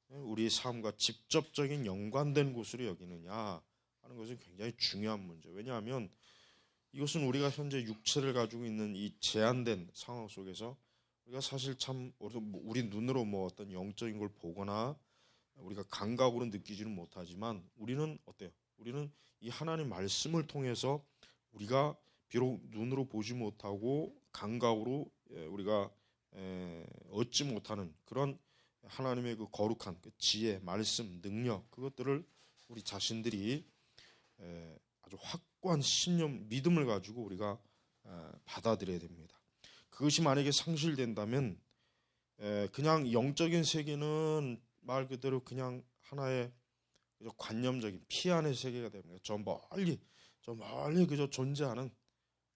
우리의 삶과 직접적인 연관된 곳으로 여기느냐 하는 것은 굉장히 중요한 문제. 왜냐하면 이것은 우리가 현재 육체를 가지고 있는 이 제한된 상황 속에서 우리가 사실 참 우리 눈으로 뭐 어떤 영적인 걸 보거나 우리가 감각으로 느끼지는 못하지만 우리는 어때요? 우리는 이 하나님 말씀을 통해서 우리가 비록 눈으로 보지 못하고 감각으로 우리가 얻지 못하는 그런 하나님의 그 거룩한 그 지혜, 말씀, 능력 그것들을 우리 자신들이 아주 확고한 신념, 믿음을 가지고 우리가 받아들여야 됩니다. 그것이 만약에 상실된다면 그냥 영적인 세계는 말 그대로 그냥 하나의 관념적인 피안의 세계가 됩니다. 저 멀리 그저 존재하는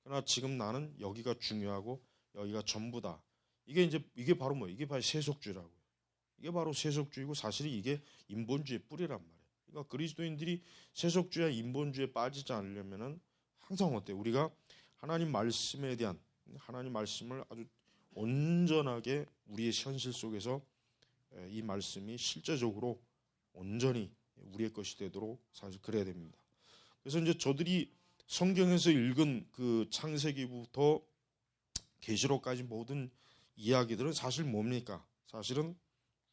그러나 지금 나는 여기가 중요하고 여기가 전부다. 이게 바로 뭐 이게 바로 세속주의라고요. 이게 바로 세속주의고 사실 이게 인본주의 뿌리란 말이에요. 그러니까 그리스도인들이 세속주의와 인본주의에 빠지지 않으려면은 항상 어때요? 우리가 하나님 말씀에 대한 하나님 말씀을 아주 온전하게 우리의 현실 속에서 이 말씀이 실제적으로 온전히 우리의 것이 되도록 사실 그래야 됩니다. 그래서 이제 저들이 성경에서 읽은 그 창세기부터 계시록까지 모든 이야기들은 사실 뭡니까? 사실은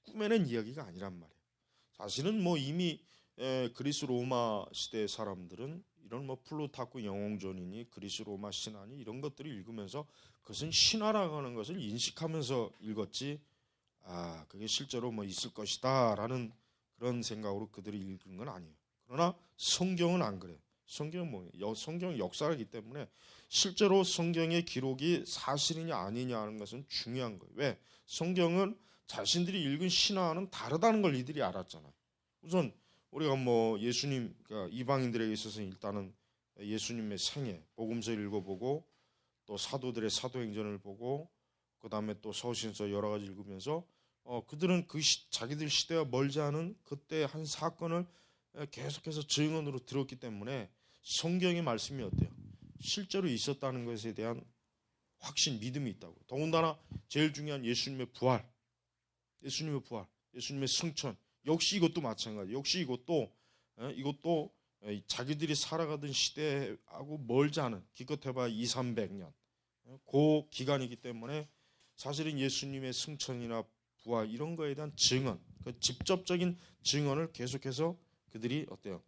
꾸며낸 이야기가 아니란 말이에요. 사실은 뭐 이미 그리스 로마 시대 사람들은 이런 뭐 플루타크 영웅전이니 그리스 로마 신화니 이런 것들을 읽으면서 그것은 신화라고 하는 것을 인식하면서 읽었지 그게 실제로 뭐 있을 것이다라는 그런 생각으로 그들이 읽은 건 아니에요. 그러나 성경은 안 그래요. 성경은 역사이기 때문에 실제로 성경의 기록이 사실이냐 아니냐 하는 것은 중요한 거예요. 왜? 성경은 자신들이 읽은 신화와는 다르다는 걸 이들이 알았잖아요. 우선 우리가 뭐 예수님 그러니까 이방인들에게 있어서 일단은 예수님의 생애 복음서 읽어보고 또 사도들의 사도행전을 보고 그 다음에 또 서신서 여러 가지 읽으면서 그들은 자기들 시대와 멀지 않은 그때 한 사건을 계속해서 증언으로 들었기 때문에 성경의 말씀이 어때요? 실제로 있었다는 것에 대한 확신, 믿음이 있다고. 더군다나 제일 중요한 예수님의 부활, 예수님의 승천. 역시 이것도 마찬가지. 역시 이것도 자기들이 살아가던 시대하고 멀지 않은 기껏해봐 200~300년 그 기간이기 때문에 사실은 예수님의 승천이나 부활 이런 거에 대한 증언, 그 직접적인 증언을 계속해서 그들이 어때요?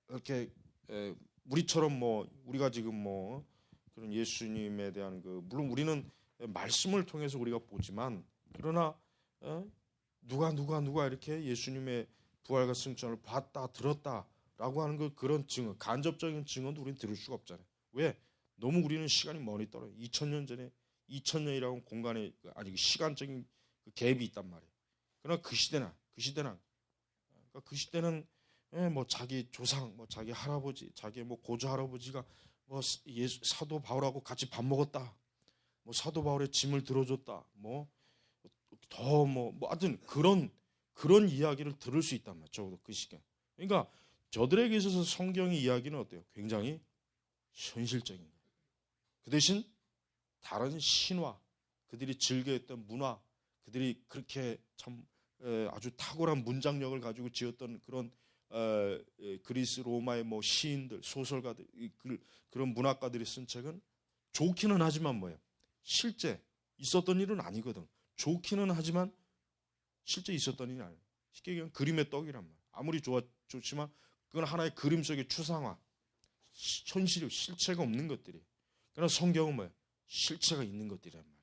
이렇게 우리처럼 뭐 우리가 지금 뭐 그런 예수님에 대한 물론 우리는 말씀을 통해서 우리가 보지만 그러나 누가 이렇게 예수님의 부활과 승천을 봤다 들었다라고 하는 그런 증언, 간접적인 증언도 우리는 들을 수가 없잖아요. 왜? 너무 우리는 시간이 멀리 떨어요. 2000년 전에 2000년이라는 공간에 아직 시간적인 그 갭이 있단 말이에요. 그러나 그 시대는 뭐 자기 조상, 뭐 자기 할아버지, 자기 뭐 고조 할아버지가 뭐 사도 바울하고 같이 밥 먹었다. 뭐 사도 바울의 짐을 들어줬다. 뭐 하여튼 그런 이야기를 들을 수 있단 말이에요. 적어도 그 시간. 그러니까 저들에게 있어서 성경의 이야기는 어때요? 굉장히 현실적인 거예요. 그 대신 다른 신화, 그들이 즐겨했던 문화, 그들이 그렇게 참 아주 탁월한 문장력을 가지고 지었던 그런 그리스 로마의 뭐 시인들, 소설가들, 그런 문학가들이 쓴 책은 좋기는 하지만 뭐예요? 실제 있었던 일은 아니거든. 좋기는 하지만 실제 있었던 일이 아니에요. 쉽게 얘기하면 그림의 떡이란 말이에요. 아무리 좋지만 그건 하나의 그림 속의 추상화, 현실이 실체가 없는 것들이. 그러나 성경은 뭐예요? 실체가 있는 것들이란 말이에요.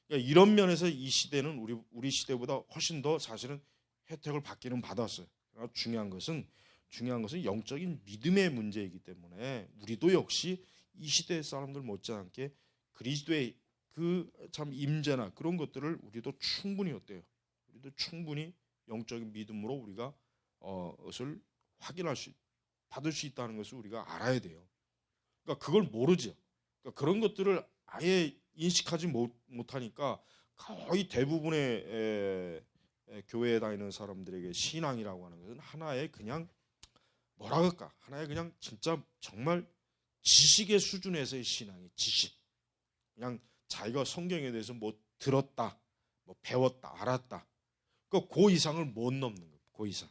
그러니까 이런 면에서 이 시대는 우리 시대보다 훨씬 더 사실은 혜택을 받기는 받았어요. 그러나 중요한 것은 영적인 믿음의 문제이기 때문에 우리도 역시 이 시대 사람들 못지않게 그리스도의 그 참 임재나 그런 것들을 우리도 충분히 어때요? 우리도 충분히 영적인 믿음으로 우리가 것을 받을 수 있다는 것을 우리가 알아야 돼요. 그러니까 그걸 모르죠. 그러니까 그런 것들을 아예 인식하지 못하니까 거의 대부분의 교회에 다니는 사람들에게 신앙이라고 하는 것은 하나의 그냥 뭐라 그럴까? 하나의 그냥 진짜 정말 지식의 수준에서의 신앙이 지식. 그냥 자기가 성경에 대해서 뭐 들었다, 뭐 배웠다, 알았다. 그 이상을 못 넘는 거예요. 그 이상.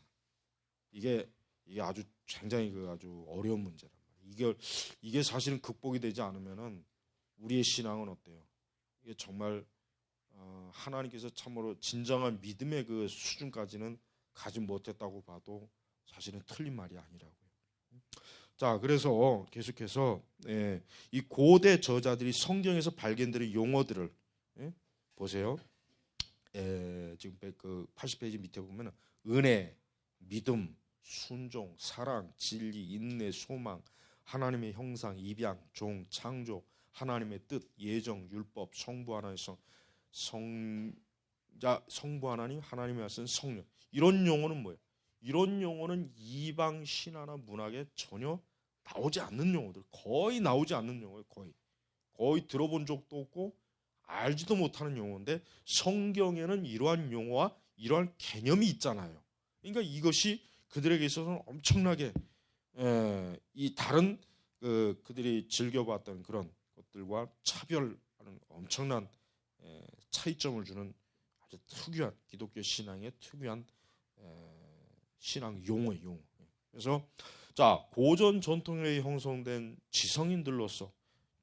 이게 아주 굉장히 아주 어려운 문제란 말이에요. 이게 사실은 극복이 되지 않으면은 우리의 신앙은 어때요? 이게 정말 하나님께서 참으로 진정한 믿음의 그 수준까지는 가지 못했다고 봐도 사실은 틀린 말이 아니라고요. 자, 그래서 계속해서 이 고대 저자들이 성경에서 발견되는 용어들을 보세요. 지금 그 80페이지 밑에 보면 은혜, 믿음, 순종, 사랑, 진리, 인내, 소망, 하나님의 형상, 입양, 종, 창조, 하나님의 뜻, 예정, 율법, 성부 하나님, 성부 하나님, 하나님의 하신 성령. 이런 용어는 뭐예요? 이런 용어는 이방 신화나 문학에 전혀 나오지 않는 용어들, 거의 나오지 않는 용어예요. 거의 들어본 적도 없고 알지도 못하는 용어인데 성경에는 이러한 용어와 이러한 개념이 있잖아요. 그러니까 이것이 그들에게 있어서는 엄청나게 이 다른 그들이 즐겨봤던 그런 것들과 차별하는 엄청난 차이점을 주는 아주 특유한 기독교 신앙의 특유한 신앙 용어. 그래서 자, 고전 전통에 형성된 지성인들로서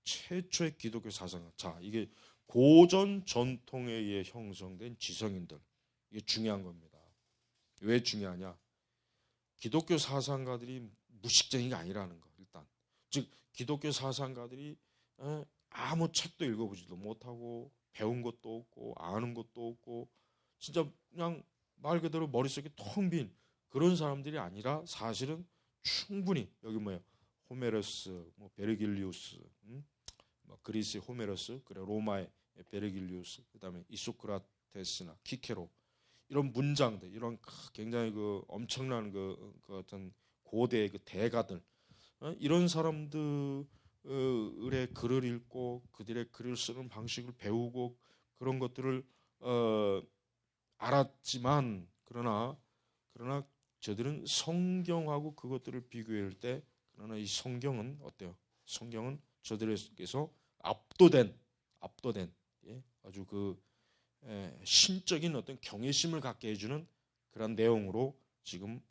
최초의 기독교 사상. 자, 이게 고전 전통에 의해 형성된 지성인들. 이게 중요한 겁니다. 왜 중요하냐? 기독교 사상가들이 무식쟁이가 아니라는 거. 일단 즉 기독교 사상가들이 아무 책도 읽어보지도 못하고 배운 것도 없고 아는 것도 없고 진짜 그냥 말 그대로 머릿속에 텅 빈 그런 사람들이 아니라 사실은 충분히 여기 뭐예요? 호메로스, 뭐 베르길리우스, 뭐 그리스 호메로스, 그래 로마의 베르길리우스, 그다음에 이소크라테스나 키케로 이런 문장들, 이런 굉장히 그 엄청난 그 어떤 고대의 그 대가들 이런 사람들의 글을 읽고 그들의 글을 쓰는 방식을 배우고 그런 것들을 알았지만 그러나 저들은 성경하고 그것들을 비교할 때 그러나 이 성경은 어때요? 성경은 저들에게서 압도된 아주 그 신적인 어떤 경외심을 갖게 해주는 그런 내용으로 지금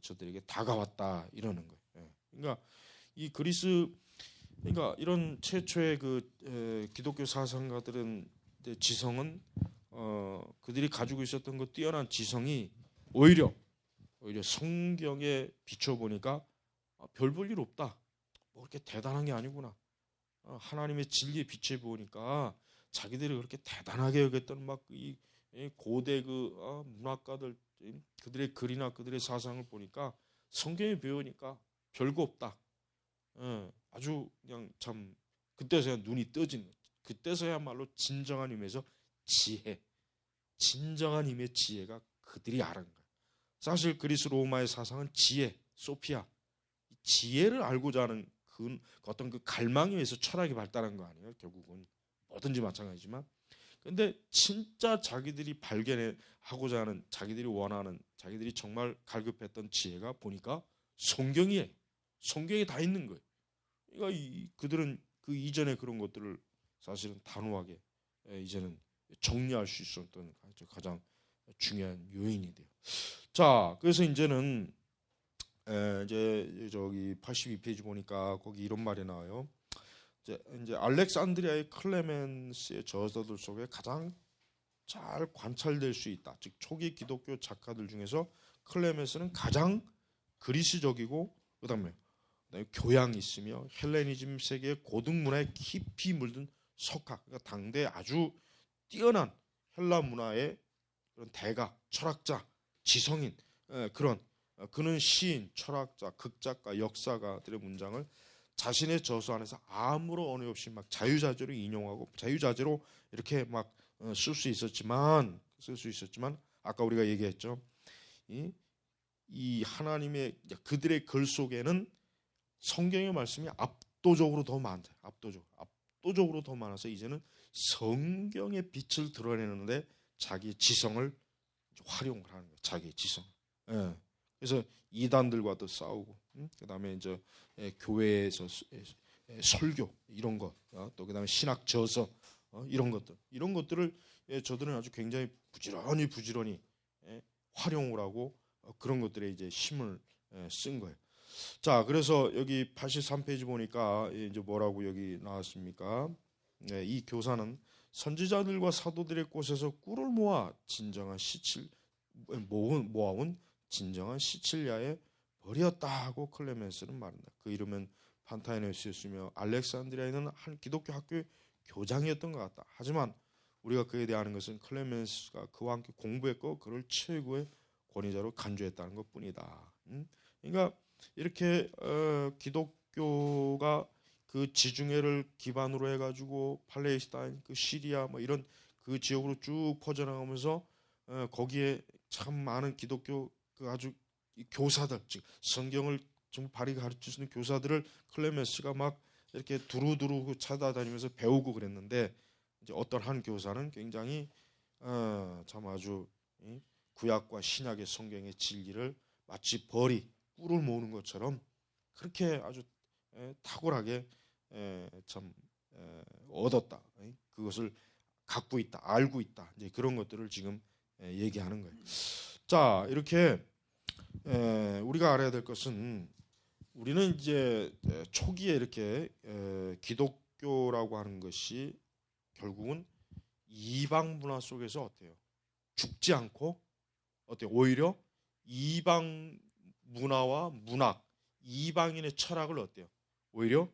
저들에게 다가왔다 이러는 거예요. 그러니까 이 그러니까 이런 최초의 그 기독교 사상가들은 지성은 그들이 가지고 있었던 그 뛰어난 지성이 오히려 성경에 비춰보니까 별 볼 일 없다. 뭐 그렇게 대단한 게 아니구나. 하나님의 진리에 비춰보니까 자기들이 그렇게 대단하게 여겼던 막 이 고대 그 문학가들 그들의 글이나 그들의 사상을 보니까 성경에 배우니까 별거 없다. 아주 그냥 참 그때서야 눈이 떠지는 거죠. 그때서야말로 진정한 의미에서 진정한 의미의 지혜가 그들이 아는 거예요. 사실 그리스 로마의 사상은 지혜, 소피아, 지혜를 알고자 하는 그 어떤 그 갈망에 의해서 철학이 발달한 거 아니에요. 결국은 뭐든지 마찬가지지만, 근데 진짜 자기들이 발견하고자 하는, 자기들이 원하는, 자기들이 정말 갈급했던 지혜가 보니까 성경에 다 있는 거예요. 그러니까 그들은 그 이전에 그런 것들을 사실은 단호하게 이제는 정리할 수 있었던 가장 중요한 요인이 돼요. 자, 그래서 이제는 이제 저기 82페이지 보니까 거기 이런 말이 나와요. 이제 알렉산드리아의 클레멘스의 저서들 속에 가장 잘 관찰될 수 있다. 즉 초기 기독교 작가들 중에서 클레멘스는 가장 그리스적이고 그다음에 교양이 있으며 헬레니즘 세계의 고등 문화에 깊이 물든 석학, 그러니까 당대 아주 뛰어난 헬라 문화의 그런 대가, 철학자, 지성인 그런 그는 시인, 철학자, 극작가, 역사가들의 문장을 자신의 저서 안에서 아무런 언어 없이 막 자유자재로 인용하고 자유자재로 이렇게 막 쓸 수 있었지만 아까 우리가 얘기했죠. 이 하나님의 그들의 글 속에는 성경의 말씀이 압도적으로 더 많다. 압도적으로 더 많아서 이제는 성경의 빛을 드러내는데 자기의 지성을 활용을 하는 거예요. 자기의 지성. 예. 그래서 이단들과도 싸우고, 그다음에 이제 교회에서 설교 이런 것, 또 그다음에 신학 저서 이런 것들을 저들은 아주 굉장히 부지런히 활용을 하고 그런 것들에 이제 힘을 쓴 거예요. 자, 그래서 여기 83페이지 보니까 이제 뭐라고 여기 나왔습니까? 이 교사는 선지자들과 사도들의 곳에서 꿀을 모아 진정한 모아온 진정한 시칠리아에 버렸다고 클레멘스는 말한다. 그 이름은 판타이네스였으며 알렉산드리아에는 한 기독교 학교의 교장이었던 것 같다. 하지만 우리가 그에 대해 아는 것은 클레멘스가 그와 함께 공부했고 그를 최고의 권위자로 간주했다는 것뿐이다. 그러니까 이렇게 기독교가 그 지중해를 기반으로 해가지고 팔레스타인, 그 시리아 뭐 이런 그 지역으로 쭉 퍼져나가면서 거기에 참 많은 기독교 그 아주 교사들, 즉 성경을 좀 바르게 가르칠 수 있는 교사들을 클레멘스가 막 이렇게 두루두루 찾아다니면서 배우고 그랬는데 이제 어떤 한 교사는 굉장히 참 아주 구약과 신약의 성경의 진리를 마치 벌이 꿀을 모으는 것처럼 그렇게 아주 탁월하게 참 얻었다. 그것을 갖고 있다, 알고 있다. 이제 그런 것들을 지금 얘기하는 거예요. 자, 이렇게 우리가 알아야 될 것은 우리는 이제 초기에 이렇게 기독교라고 하는 것이 결국은 이방 문화 속에서 어때요? 죽지 않고 어때요? 오히려 이방 문화와 문학, 이방인의 철학을 어때요? 오히려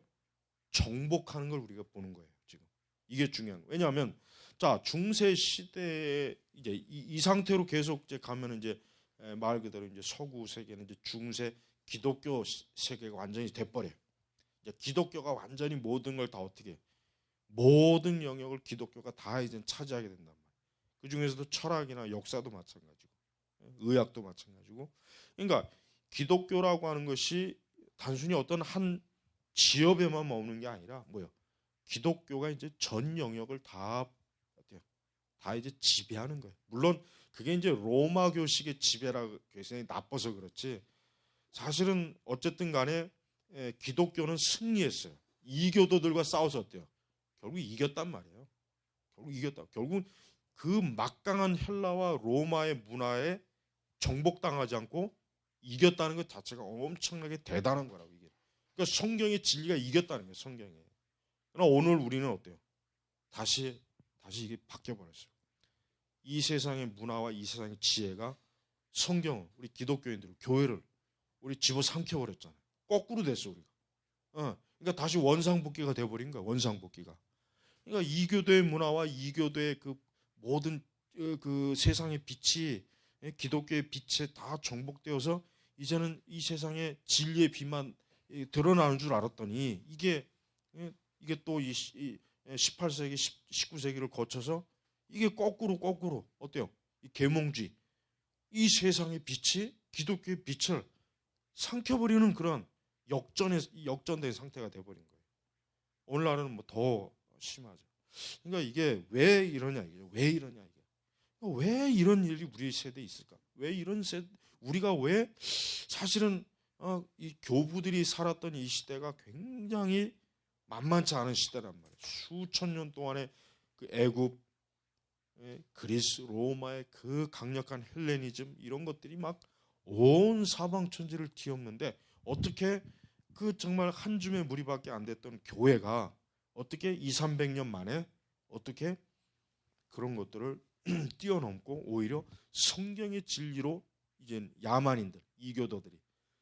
정복하는 걸 우리가 보는 거예요. 지금 이게 중요한 거예요. 왜냐하면 자 중세 시대에 이제 이 상태로 계속 이제 가면 이제 말 그대로 이제 서구 세계는 이제 중세 기독교 세계가 완전히 돼버려요. 이제 기독교가 완전히 모든 걸 다 어떻게 모든 영역을 기독교가 다 이제 차지하게 된단 말이에요. 그 중에서도 철학이나 역사도 마찬가지고 의학도 마찬가지고. 그러니까 기독교라고 하는 것이 단순히 어떤 한 지역에만 머무는 게 아니라 뭐요? 기독교가 이제 전 영역을 다 이제 지배하는 거예요. 물론 그게 이제 로마교식의 지배라고 굉장히 나빠서 그렇지. 사실은 어쨌든 간에 기독교는 승리했어요. 이교도들과 싸워서 어때요? 결국 이겼단 말이에요. 결국 이겼다. 결국 그 막강한 헬라와 로마의 문화에 정복당하지 않고 이겼다는 것 자체가 엄청나게 대단한 거라고 이게. 그러니까 성경의 진리가 이겼다는 거예요. 성경에. 그러나 오늘 우리는 어때요? 다시 이게 바뀌어 버렸어요. 이 세상의 문화와 이 세상의 지혜가 성경, 우리 기독교인들, 교회를 우리 집어삼켜 버렸잖아요. 거꾸로 됐어 우리가. 그러니까 다시 원상복귀가 돼버린 거야. 원상복귀가. 그러니까 이교도의 문화와 이교도의 그 모든 그 세상의 빛이 기독교의 빛에 다 정복되어서 이제는 이 세상의 진리의 빛만 드러나는 줄 알았더니 이게 또 이 18세기, 19세기를 거쳐서 이게 거꾸로 어때요? 이 계몽주의, 이 세상의 빛이 기독교의 빛을 삼켜버리는 그런 역전된 상태가 돼버린 거예요. 오늘날은 뭐 더 심하죠. 그러니까 이게 왜 이러냐 이게 왜 이러냐 이게 왜 이런 일이 우리 세대에 있을까? 왜 이런 우리가 왜 사실은 이 교부들이 살았던 이 시대가 굉장히 만만치 않은 시대란 말이에요. 수천 년 동안의 그 애굽, 그리스, 로마의 그 강력한 헬레니즘 이런 것들이 막 온 사방 천지를 뒤엎는데 어떻게 그 정말 한 줌의 무리밖에 안 됐던 교회가 어떻게 200~300년 만에 어떻게 그런 것들을 뛰어넘고 오히려 성경의 진리로 이제 야만인들, 이교도들이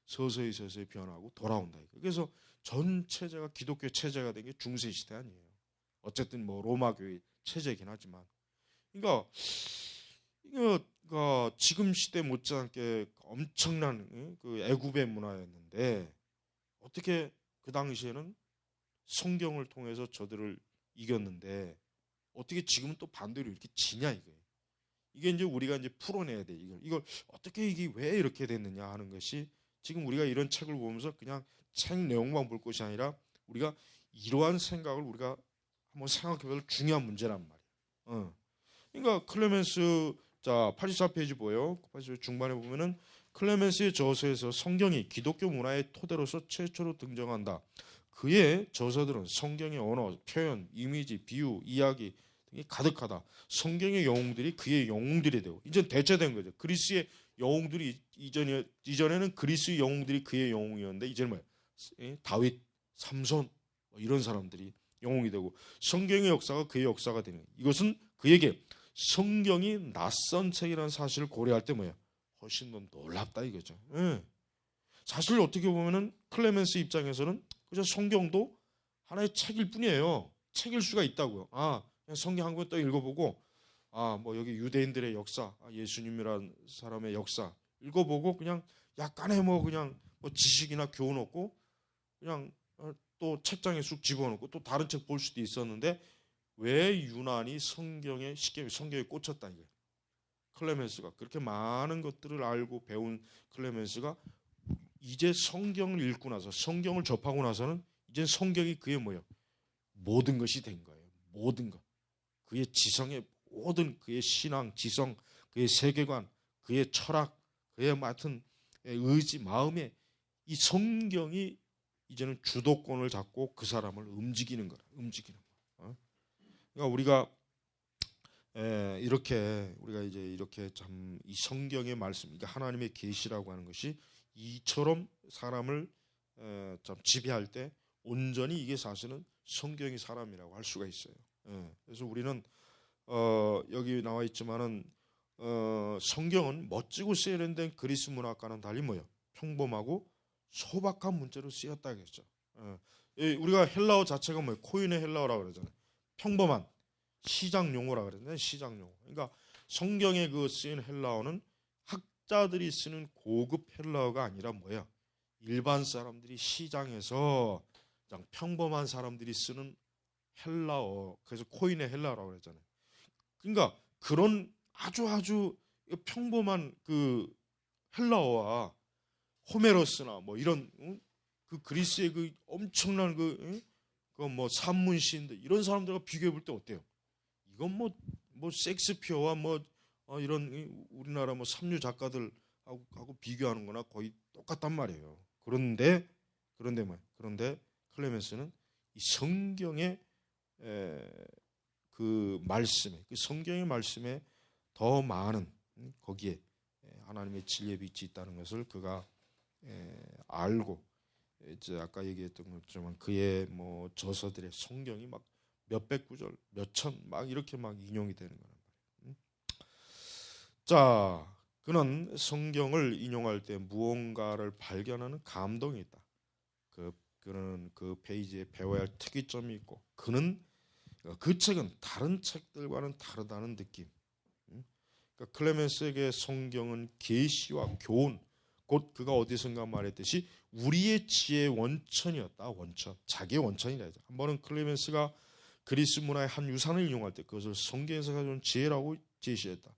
서서히 변하고 돌아온다. 그래서 전 체제가 기독교 체제가 된 게 중세 시대 아니에요. 어쨌든 뭐 로마 교회 체제이긴 하지만, 그러니까 이거 지금 시대 못지않게 엄청난 그 애굽의 문화였는데 어떻게 그 당시에는 성경을 통해서 저들을 이겼는데 어떻게 지금은 또 반대로 이렇게 지냐 이거예요. 이게 이제 우리가 이제 풀어내야 돼. 이걸 어떻게 이게 왜 이렇게 됐느냐 하는 것이 지금 우리가 이런 책을 보면서 그냥 책 내용만 볼 것이 아니라 우리가 이러한 생각을 우리가 한번 생각해볼 중요한 문제란 말이에요. 그러니까 클레멘스 자 84페이지 보여요. 84페이지 중반에 보면은 클레멘스의 저서에서 성경이 기독교 문화의 토대로서 최초로 등장한다. 그의 저서들은 성경의 언어, 표현, 이미지, 비유, 이야기 등이 가득하다. 성경의 영웅들이 그의 영웅들이 되고 이제 대체된 거죠. 그리스의 영웅들이 이전에는 그리스의 영웅들이 그의 영웅이었는데 이제는 뭐예요? 다윗, 삼손 이런 사람들이 영웅이 되고 성경의 역사가 그의 역사가 되는 거예요. 이것은 그에게 성경이 낯선 책이라는 사실을 고려할 때 뭐예요? 훨씬 더 놀랍다 이거죠. 사실 어떻게 보면은 클레멘스 입장에서는 그저 성경도 하나의 책일 뿐이에요. 책일 수가 있다고요. 그냥 성경 한 권 또 읽어보고 뭐 여기 유대인들의 역사, 예수님이란 사람의 역사 읽어보고 그냥 약간의 뭐 그냥 뭐 지식이나 교훈 얻고 그냥 또 책장에 쑥 집어넣고 또 다른 책 볼 수도 있었는데 왜 유난히 성경에 꽂혔다 이거예요. 클레멘스가 그렇게 많은 것들을 알고 배운 클레멘스가 이제 성경을 읽고 나서 성경을 접하고 나서는 이제 성경이 그의 뭐예요? 모든 것이 된 거예요. 모든 것. 그의 지성의 모든 그의 신앙, 지성, 그의 세계관, 그의 철학, 그의 맡은 의지, 마음에 이 성경이 이제는 주도권을 잡고 그 사람을 움직이는 거라. 움직이는 거. 그러니까 우리가 우리가 이제 이렇게 참 이 성경의 말씀, 그러니까 하나님의 계시라고 하는 것이 이처럼 사람을 참 지배할 때 온전히 이게 사실은 성경이 사람이라고 할 수가 있어요. 그래서 우리는 여기 나와 있지만은 성경은 멋지고 세련된 그리스 문학과는 달리 뭐예요? 평범하고 소박한 문자로 쓰였다겠죠. 우리가 헬라어 자체가 뭐예요? 코인의 헬라어라고 그러잖아요. 평범한 시장 용어라 그러잖아요. 시장 용어. 그러니까 성경에 그 쓰인 헬라어는 학자들이 쓰는 고급 헬라어가 아니라 뭐야? 일반 사람들이 시장에서 그냥 평범한 사람들이 쓰는 헬라어. 그래서 코인의 헬라어라고 그러잖아요. 그러니까 그런 아주 평범한 그 헬라어와 호메로스나 뭐 이런 그 그리스의 그 엄청난 그 뭐 산문 시인들 이런 사람들과 비교해 볼 때 어때요? 이건 뭐 셰익스피어와 뭐 이런 우리나라 뭐 삼류 작가들하고 비교하는 거나 거의 똑같단 말이에요. 그런데 클레멘스는 이 성경의 그 말씀에, 그 성경의 말씀에 더 많은 거기에 하나님의 진리의 빛이 있다는 것을 그가 알고 이제 아까 얘기했던 것처럼 그의 뭐 저서들의 성경이 막 몇백 구절, 몇천 막 이렇게 막 인용이 되는 거란 말이에요. 자, 그는 성경을 인용할 때 무언가를 발견하는 감동이 있다. 그는 그 페이지에 배워야 할 특이점이 있고 그는 그 책은 다른 책들과는 다르다는 느낌. 그러니까 클레멘스에게 성경은 계시와 교훈, 곧 그가 어디선가 말했듯이 우리의 지혜의 원천이었다. 원천, 자기의 원천이라 하죠. 한 번은 클레멘스가 그리스 문화의 한 유산을 이용할 때 그것을 성경에서 가져온 지혜라고 제시했다.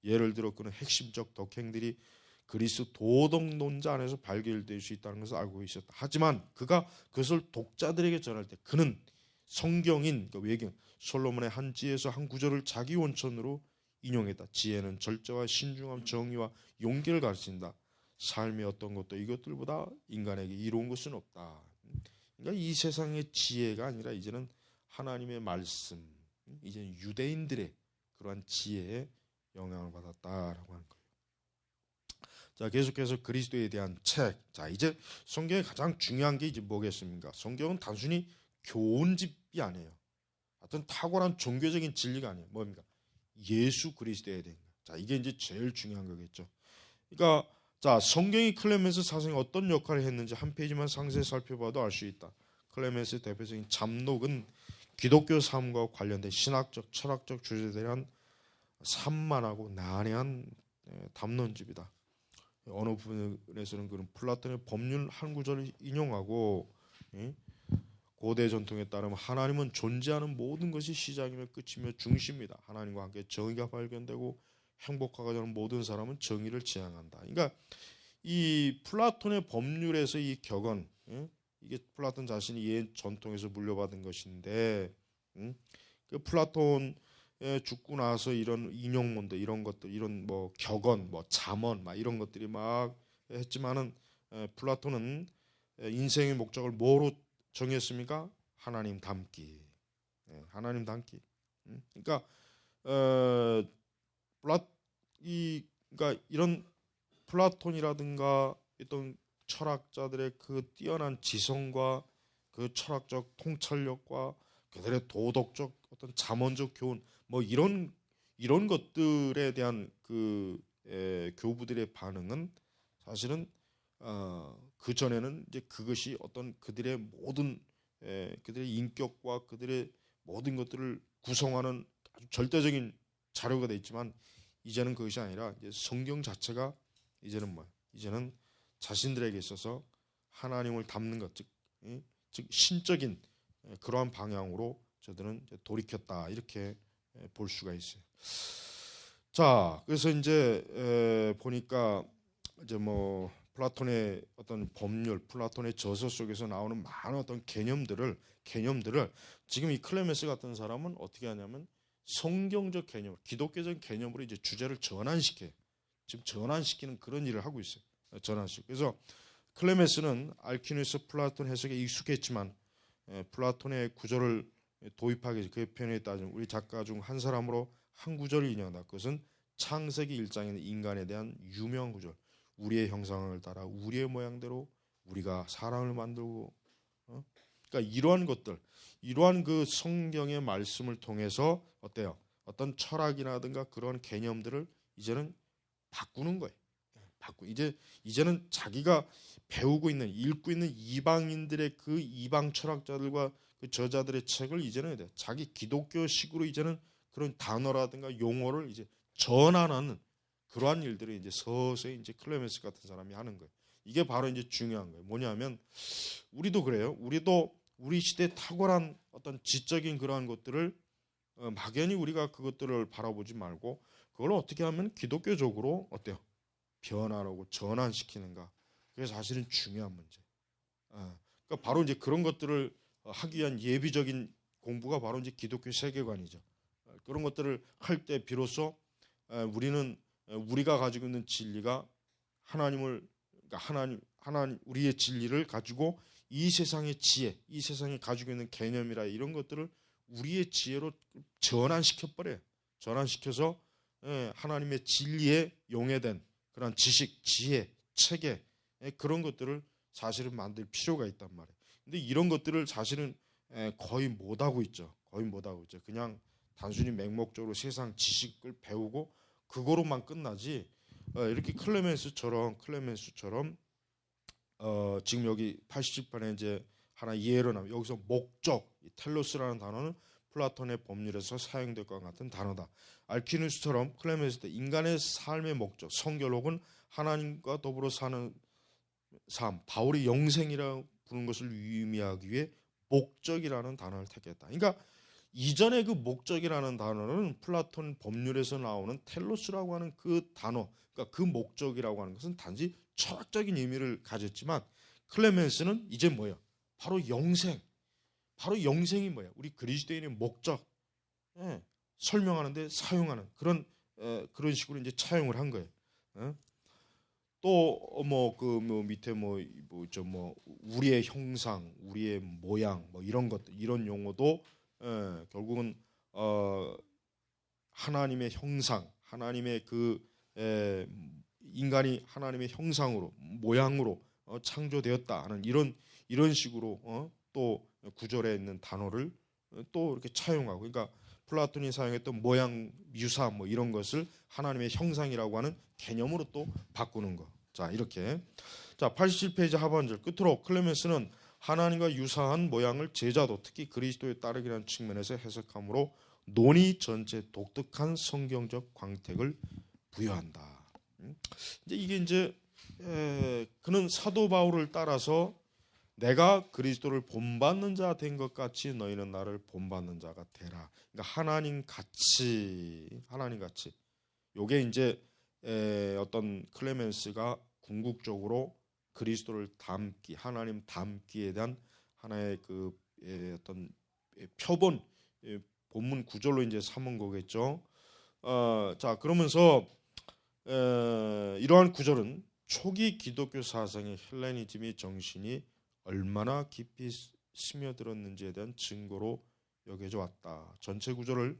예를 들어 그는 핵심적 덕행들이 그리스 도덕론자 안에서 발견될 수 있다는 것을 알고 있었다. 하지만 그가 그것을 독자들에게 전할 때 그는 성경인 그 외경 솔로몬의 한 지혜에서 한 구절을 자기 원천으로 인용했다. 지혜는 절제와 신중함, 정의와 용기를 가르친다. 삶의 어떤 것도 이것들보다 인간에게 이로운 것은 없다. 그러니까 이 세상의 지혜가 아니라 이제는 하나님의 말씀, 이제는 유대인들의 그러한 지혜에 영향을 받았다라고 하는 거예요. 자, 계속해서 그리스도에 대한 책. 자, 이제 성경의 가장 중요한 게 이제 뭐겠습니까? 성경은 단순히 교훈집이 아니에요. 어떤 탁월한 종교적인 진리가 아니에요. 뭡니까? 예수 그리스도에 대한 거. 자, 이게 이제 제일 중요한 거겠죠. 그러니까 자, 성경이 클레멘스 사상이 어떤 역할을 했는지 한 페이지만 상세히 살펴봐도 알 수 있다. 클레멘스의 대표적인 잡록은 기독교 삶과 관련된 신학적, 철학적 주제에 대한 산만하고 난해한 담론집이다. 어느 부분에서는 그런 플라톤의 법률 한 구절을 인용하고, 고대 전통에 따르면 하나님은 존재하는 모든 것이 시작이며 끝이며 중심이다. 하나님과 함께 정의가 발견되고 행복하고자 하는 모든 사람은 정의를 지향한다. 그러니까 이 플라톤의 법률에서 이 격언, 이게 플라톤 자신이 옛 전통에서 물려받은 것인데, 그 플라톤 죽고 나서 이런 인용문들, 이런 것들, 이런 뭐 격언, 뭐 잠언, 막 이런 것들이 막 했지만은, 플라톤은 인생의 목적을 뭐로 정했습니까? 하나님 닮기. 하나님 닮기. 그러니까 그러니까 이런 플라톤이라든가 어떤 철학자들의 그 뛰어난 지성과 그 철학적 통찰력과 그들의 도덕적 어떤 자문적 교훈, 뭐 이런 것들에 대한 그 교부들의 반응은 사실은 그 전에는 이제 그것이 어떤 그들의 모든 그들의 인격과 그들의 모든 것들을 구성하는 아주 절대적인 자료가 돼 있지만, 이제는 그것이 아니라 이제 성경 자체가 이제는 자신들에게 있어서 하나님을 닮는 것, 즉 신적인 그러한 방향으로 저들은 돌이켰다, 이렇게 볼 수가 있어요. 자, 그래서 이제 보니까 이제 뭐 플라톤의 어떤 법률, 플라톤의 저서 속에서 나오는 많은 어떤 개념들을 지금 이 클레멘스 같은 사람은 어떻게 하냐면 성경적 개념, 기독교적 개념으로 이제 주제를 전환시켜요. 지금 전환시키는 그런 일을 하고 있어요. 전환시키고. 그래서 클레멘스는 알퀴니스 플라톤 해석에 익숙했지만 플라톤의 구절을 도입하기 위해서 그의 표현에 따지면 우리 작가 중 한 사람으로 한 구절을 인용한다. 그것은 창세기 1장에 있는 인간에 대한 유명한 구절. 우리의 형상을 따라 우리의 모양대로 우리가 사람을 만들고, 그러니까 이러한 것들, 이러한 그 성경의 말씀을 통해서 어때요? 어떤 철학이라든가 그런 개념들을 이제는 바꾸는 거예요. 이제는 자기가 배우고 있는, 읽고 있는 이방인들의 그 이방 철학자들과 그 저자들의 책을 이제는 자기 기독교식으로 이제는 그런 단어라든가 용어를 이제 전환하는 그러한 일들을 이제 서서히 이제 클레멘스 같은 사람이 하는 거예요. 이게 바로 이제 중요한 거예요. 뭐냐면 우리도 그래요. 우리도 우리 시대의 탁월한 어떤 지적인 그러한 것들을 막연히 우리가 그것들을 바라보지 말고 그걸 어떻게 하면 기독교적으로 어때요? 변화하고 전환시키는가. 그게 사실은 중요한 문제. 그러니까 바로 이제 그런 것들을 하기 위한 예비적인 공부가 바로 이제 기독교 세계관이죠. 그런 것들을 할 때 비로소 우리가 가지고 있는 진리가 그러니까 하나님 우리의 진리를 가지고 이 세상의 지혜, 이 세상이 가지고 있는 개념이라 이런 것들을 우리의 지혜로 전환시켜 버려요. 전환시켜서 하나님의 진리에 용해된 그런 지식, 지혜, 체계 그런 것들을 사실은 만들 필요가 있단 말이에요. 근데 이런 것들을 사실은 거의 못 하고 있죠. 그냥 단순히 맹목적으로 세상 지식을 배우고 그거로만 끝나지. 이렇게 클레멘스처럼 지금 여기 80편에 이제 하나 예로 나면 여기서 목적, 텔로스라는 단어는 플라톤의 법률에서 사용될 것 같은 단어다. 알퀴누스처럼 클레멘스 때 인간의 삶의 목적, 성결록은 하나님과 더불어 사는 삶, 바울이 영생이라고 부르는 것을 의미하기 위해 목적이라는 단어를 택했다. 그러니까 이전에 그 목적이라는 단어는 플라톤 법률에서 나오는 텔로스라고 하는 그 단어, 그러니까 그 목적이라고 하는 것은 단지 철학적인 의미를 가졌지만 클레멘스는 이제 뭐예요? 바로 영생이 뭐예요? 우리 그리스도인의 목적, 설명하는데 사용하는 그런 식으로 이제 차용을 한 거예요. 또 밑에 우리의 형상, 우리의 모양, 뭐 이런 것들, 이런 용어도 결국은 하나님의 형상, 하나님의 인간이 하나님의 형상으로 모양으로 창조되었다 하는 이런 식으로 또 구절에 있는 단어를 또 이렇게 차용하고, 그러니까 플라톤이 사용했던 모양, 유사 뭐 이런 것을 하나님의 형상이라고 하는 개념으로 또 바꾸는 거. 자, 이렇게. 자, 87페이지 하반절 끝으로 클레멘스는 하나님과 유사한 모양을 제자도 특히 그리스도에 따르기라는 측면에서 해석함으로 논의 전체 독특한 성경적 광택을 부여한다. 이제 이게 이제 그는 사도 바울을 따라서 내가 그리스도를 본받는 자 된 것 같이 너희는 나를 본받는 자가 되라. 그러니까 하나님 같이. 요게 이제 어떤 클레멘스가 궁극적으로 그리스도를 닮기, 하나님 닮기에 대한 하나의 그 어떤 표본, 본문 구절로 이제 삼은 거겠죠. 자, 그러면서 이러한 구절은 초기 기독교 사상의 헬레니즘의 정신이 얼마나 깊이 스며들었는지에 대한 증거로 여겨져 왔다. 전체 구절을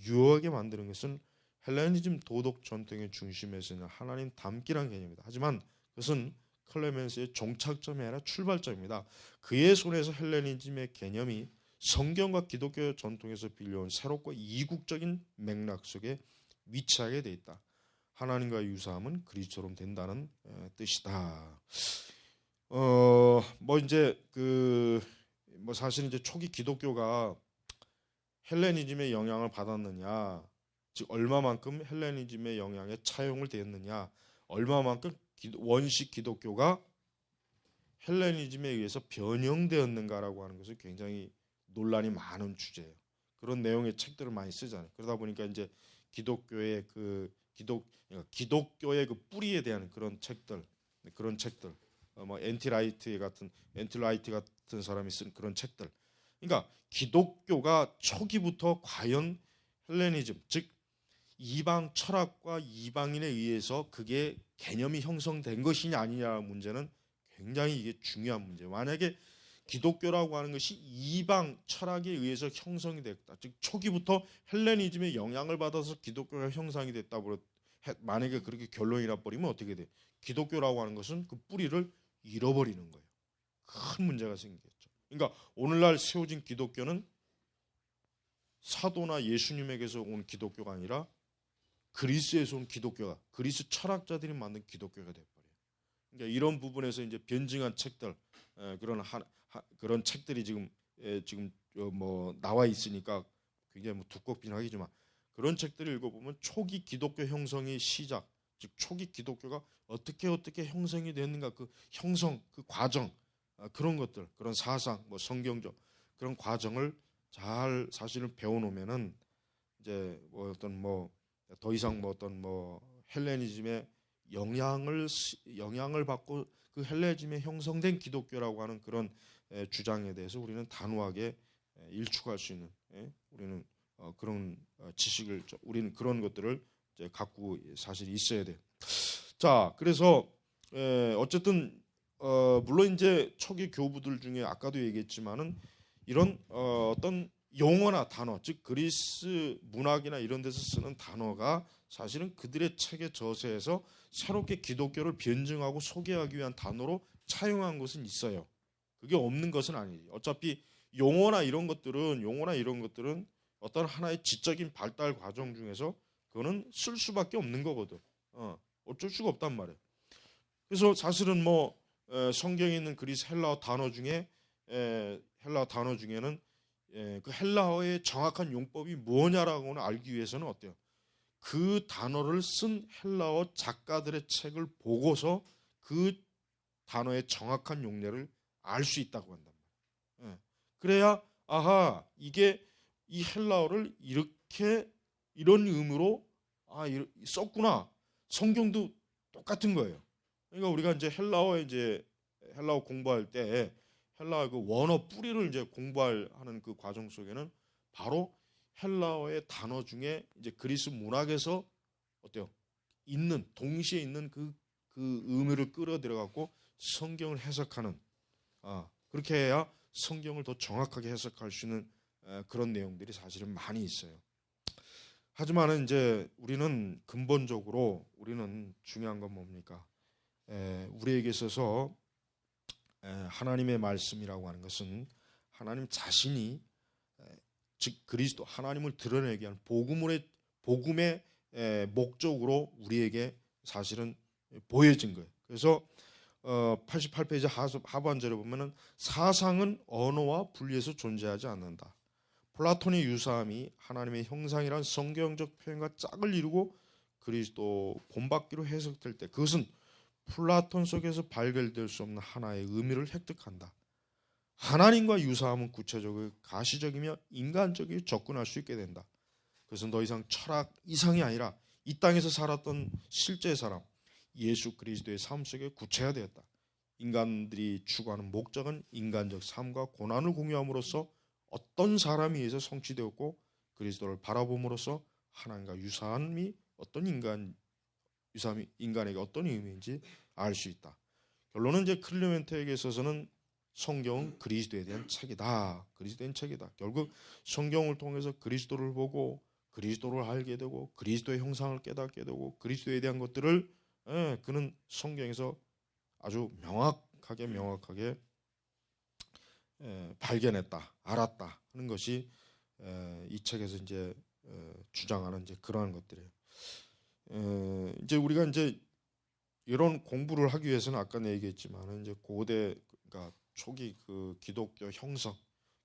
유효하게 만드는 것은 헬레니즘 도덕 전통의 중심에서 있는 하나님 닮기란 개념이다. 하지만 그것은 클레멘스의 종착점이 아니라 출발점입니다. 그의 손에서 헬레니즘의 개념이 성경과 기독교 전통에서 빌려온 새롭고 이국적인 맥락 속에 위치하게 돼 있다. 하나님과 유사함은 그리스도처럼 된다는 뜻이다. 뭐 이제 뭐 사실 이제 초기 기독교가 헬레니즘의 영향을 받았느냐, 즉 얼마만큼 헬레니즘의 영향에 차용을 되었느냐, 얼마만큼 원식 기독교가 헬레니즘에 의해서 변형되었는가라고 하는 것은 굉장히 논란이 많은 주제예요. 그런 내용의 책들을 많이 쓰잖아요. 그러다 보니까 이제 기독교의 기독교의 그 뿌리에 대한 그런 책들, 뭐 엔티라이트 같은 사람이 쓴 그런 책들. 그러니까 기독교가 초기부터 과연 헬레니즘, 즉 이방 철학과 이방인에 의해서 그게 개념이 형성된 것이냐 아니냐 문제는 굉장히 이게 중요한 문제예요. 만약에 기독교라고 하는 것이 이방 철학에 의해서 형성이 됐다. 즉 초기부터 헬레니즘의 영향을 받아서 기독교가 형성이 됐다고 만약에 그렇게 결론이 나버리면 어떻게 돼? 기독교라고 하는 것은 그 뿌리를 잃어버리는 거예요. 큰 문제가 생기겠죠. 그러니까 오늘날 세워진 기독교는 사도나 예수님에게서 온 기독교가 아니라 그리스에서 온 기독교가, 그리스 철학자들이 만든 기독교가 돼버려요. 그러니까 이런 부분에서 이제 변증한 책들, 그런 책들이 지금 뭐 나와 있으니까 굉장히 뭐 두껍긴 하겠지만 그런 책들을 읽어보면 초기 기독교 형성의 시작, 즉 초기 기독교가 어떻게 형성이 됐는가, 그 형성, 그 과정, 그런 것들, 그런 사상, 뭐 성경적 그런 과정을 잘 사실은 배워놓으면은 이제 뭐 어떤 뭐 더 이상 뭐 어떤 뭐 헬레니즘의 영향을 받고 그 헬레니즘에 형성된 기독교라고 하는 그런 주장에 대해서 우리는 단호하게 일축할 수 있는, 우리는 그런 지식을, 우리는 그런 것들을 이제 갖고 사실 있어야 돼. 자, 그래서 어쨌든 물론 이제 초기 교부들 중에 아까도 얘기했지만은 이런 어떤 용어나 단어, 즉 그리스 문학이나 이런 데서 쓰는 단어가 사실은 그들의 책의 저서에서 새롭게 기독교를 변증하고 소개하기 위한 단어로 차용한 것은 있어요. 그게 없는 것은 아니지. 어차피 용어나 이런 것들은 어떤 하나의 지적인 발달 과정 중에서 그거는 쓸 수밖에 없는 거거든. 어쩔 수가 없단 말이에요. 그래서 사실은 뭐 성경에 있는 그리스 헬라어 단어 중에는 그 헬라어의 정확한 용법이 뭐냐라고는 알기 위해서는 어때요? 그 단어를 쓴 헬라어 작가들의 책을 보고서 그 단어의 정확한 용례를 알 수 있다고 한단 말이에요. 그래야 아하, 이게 이 헬라어를 이렇게 이런 의미로 썼구나. 성경도 똑같은 거예요. 그러니까 우리가 이제 헬라어 공부할 때 헬라어 그 원어 뿌리를 이제 공부하는 그 과정 속에는 바로 헬라어의 단어 중에 이제 그리스 문학에서 어때요? 동시에 있는 그 의미를 끌어들여 갖고 성경을 해석하는, 그렇게 해야 성경을 더 정확하게 해석할 수 있는 그런 내용들이 사실은 많이 있어요. 하지만은 이제 우리는 근본적으로 중요한 건 뭡니까? 우리에게 있어서 하나님의 말씀이라고 하는 것은 하나님 자신이, 즉 그리스도 하나님을 드러내기 위한 복음의 목적으로 우리에게 사실은 보여진 거예요. 그래서 88페이지 하반절에 보면은 사상은 언어와 분리해서 존재하지 않는다. 플라톤의 유사함이 하나님의 형상이란 성경적 표현과 짝을 이루고 그리스도 본받기로 해석될 때 그것은 플라톤 속에서 발견될 수 없는 하나의 의미를 획득한다. 하나님과 유사함은 구체적이고 가시적이며 인간적이게 접근할 수 있게 된다. 그것은 더 이상 철학 이상이 아니라 이 땅에서 살았던 실제 사람 예수 그리스도의 삶 속에 구체화되었다. 인간들이 추구하는 목적은 인간적 삶과 고난을 공유함으로써 어떤 사람에 의해서 성취되었고 그리스도를 바라봄으로써 하나님과 유사함이 어떤 유사함이 인간에게 어떤 의미인지 알 수 있다. 결론은 이제 클레멘트에게 있어서는 성경은 그리스도에 대한 책이다. 그리스도에 대한 책이다. 결국 성경을 통해서 그리스도를 보고 그리스도를 알게 되고 그리스도의 형상을 깨닫게 되고 그리스도에 대한 것들을 그는 성경에서 아주 명확하게 발견했다, 알았다 하는 것이 이 책에서 이제 주장하는 이제 그러한 것들이에요. 이제 우리가 이제 이런 공부를 하기 위해서는 아까 얘기했지만 이제 고대 그러니까 초기 그 기독교 형성,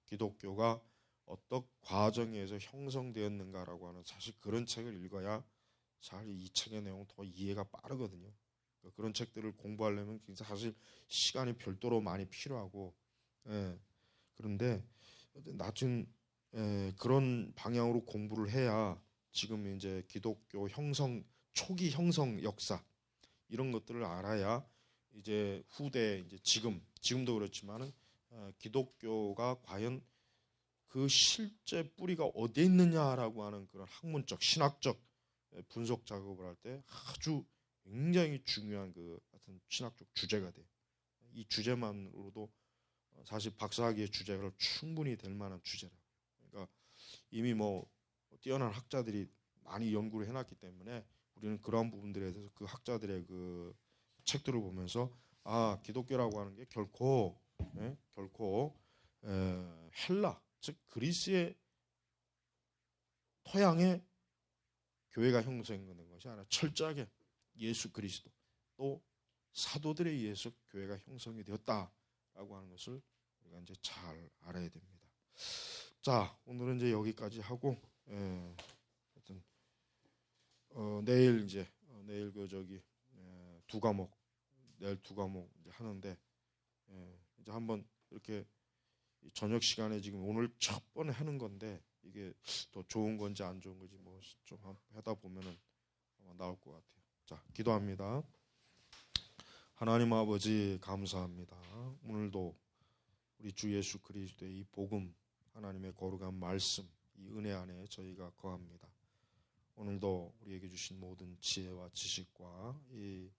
기독교가 어떤 과정에 의해서 형성되었는가라고 하는 사실 그런 책을 읽어야 사실 이 책의 내용 더 이해가 빠르거든요. 그런 책들을 공부하려면 사실 시간이 별도로 많이 필요하고, 그런데 낮은 그런 방향으로 공부를 해야 지금 이제 기독교 형성 초기 형성 역사 이런 것들을 알아야 이제 후대 이제 지금도 그렇지만은 기독교가 과연 그 실제 뿌리가 어디에 있느냐라고 하는 그런 학문적 신학적 분석 작업을 할 때 아주 굉장히 중요한 그 같은 신학적 주제가 돼요. 이 주제만으로도 사실 박사학위의 주제가 충분히 될 만한 주제라. 그러니까 이미 뭐 뛰어난 학자들이 많이 연구를 해놨기 때문에 우리는 그러한 부분들에 대해서 그 학자들의 그 책들을 보면서 아 기독교라고 하는 게 결코 헬라 즉 그리스의 토양에 교회가 형성된 것이 아니라 철저하게 예수 그리스도 또 사도들에 의해서 교회가 형성이 되었다라고 하는 것을 우리가 이제 잘 알아야 됩니다. 자 오늘은 이제 여기까지 하고 하여튼 내일 이제 내일 그 저기 두 과목 내일 두 과목 이제 하는데 이제 한번 이렇게 저녁 시간에 지금 오늘 첫 번에 하는 건데 이게 더 좋은 건지 안 좋은 건지 뭐 좀 하다 보면은 아마 나올 것 같아요. 자 기도합니다. 하나님 아버지 감사합니다. 오늘도 우리 주 예수 그리스도의 이 복음 하나님의 거룩한 말씀 이 은혜 안에 저희가 거합니다. 오늘도 우리에게 주신 모든 지혜와 지식과 이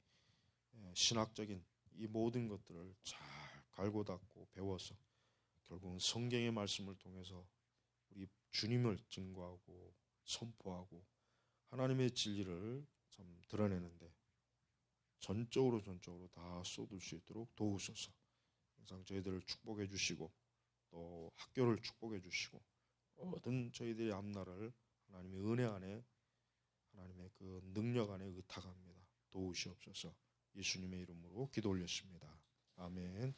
신학적인 이 모든 것들을 잘 갈고 닦고 배워서 결국은 성경의 말씀을 통해서 우리 주님을 증거하고 선포하고 하나님의 진리를 참 드러내는데 전적으로 다 쏟을 수 있도록 도우소서. 항상 저희들을 축복해 주시고 또 학교를 축복해 주시고 모든 저희들의 앞날을 하나님의 은혜 안에 하나님의 그 능력 안에 의탁합니다. 도우시옵소서. 예수님의 이름으로 기도 올렸습니다. 아멘.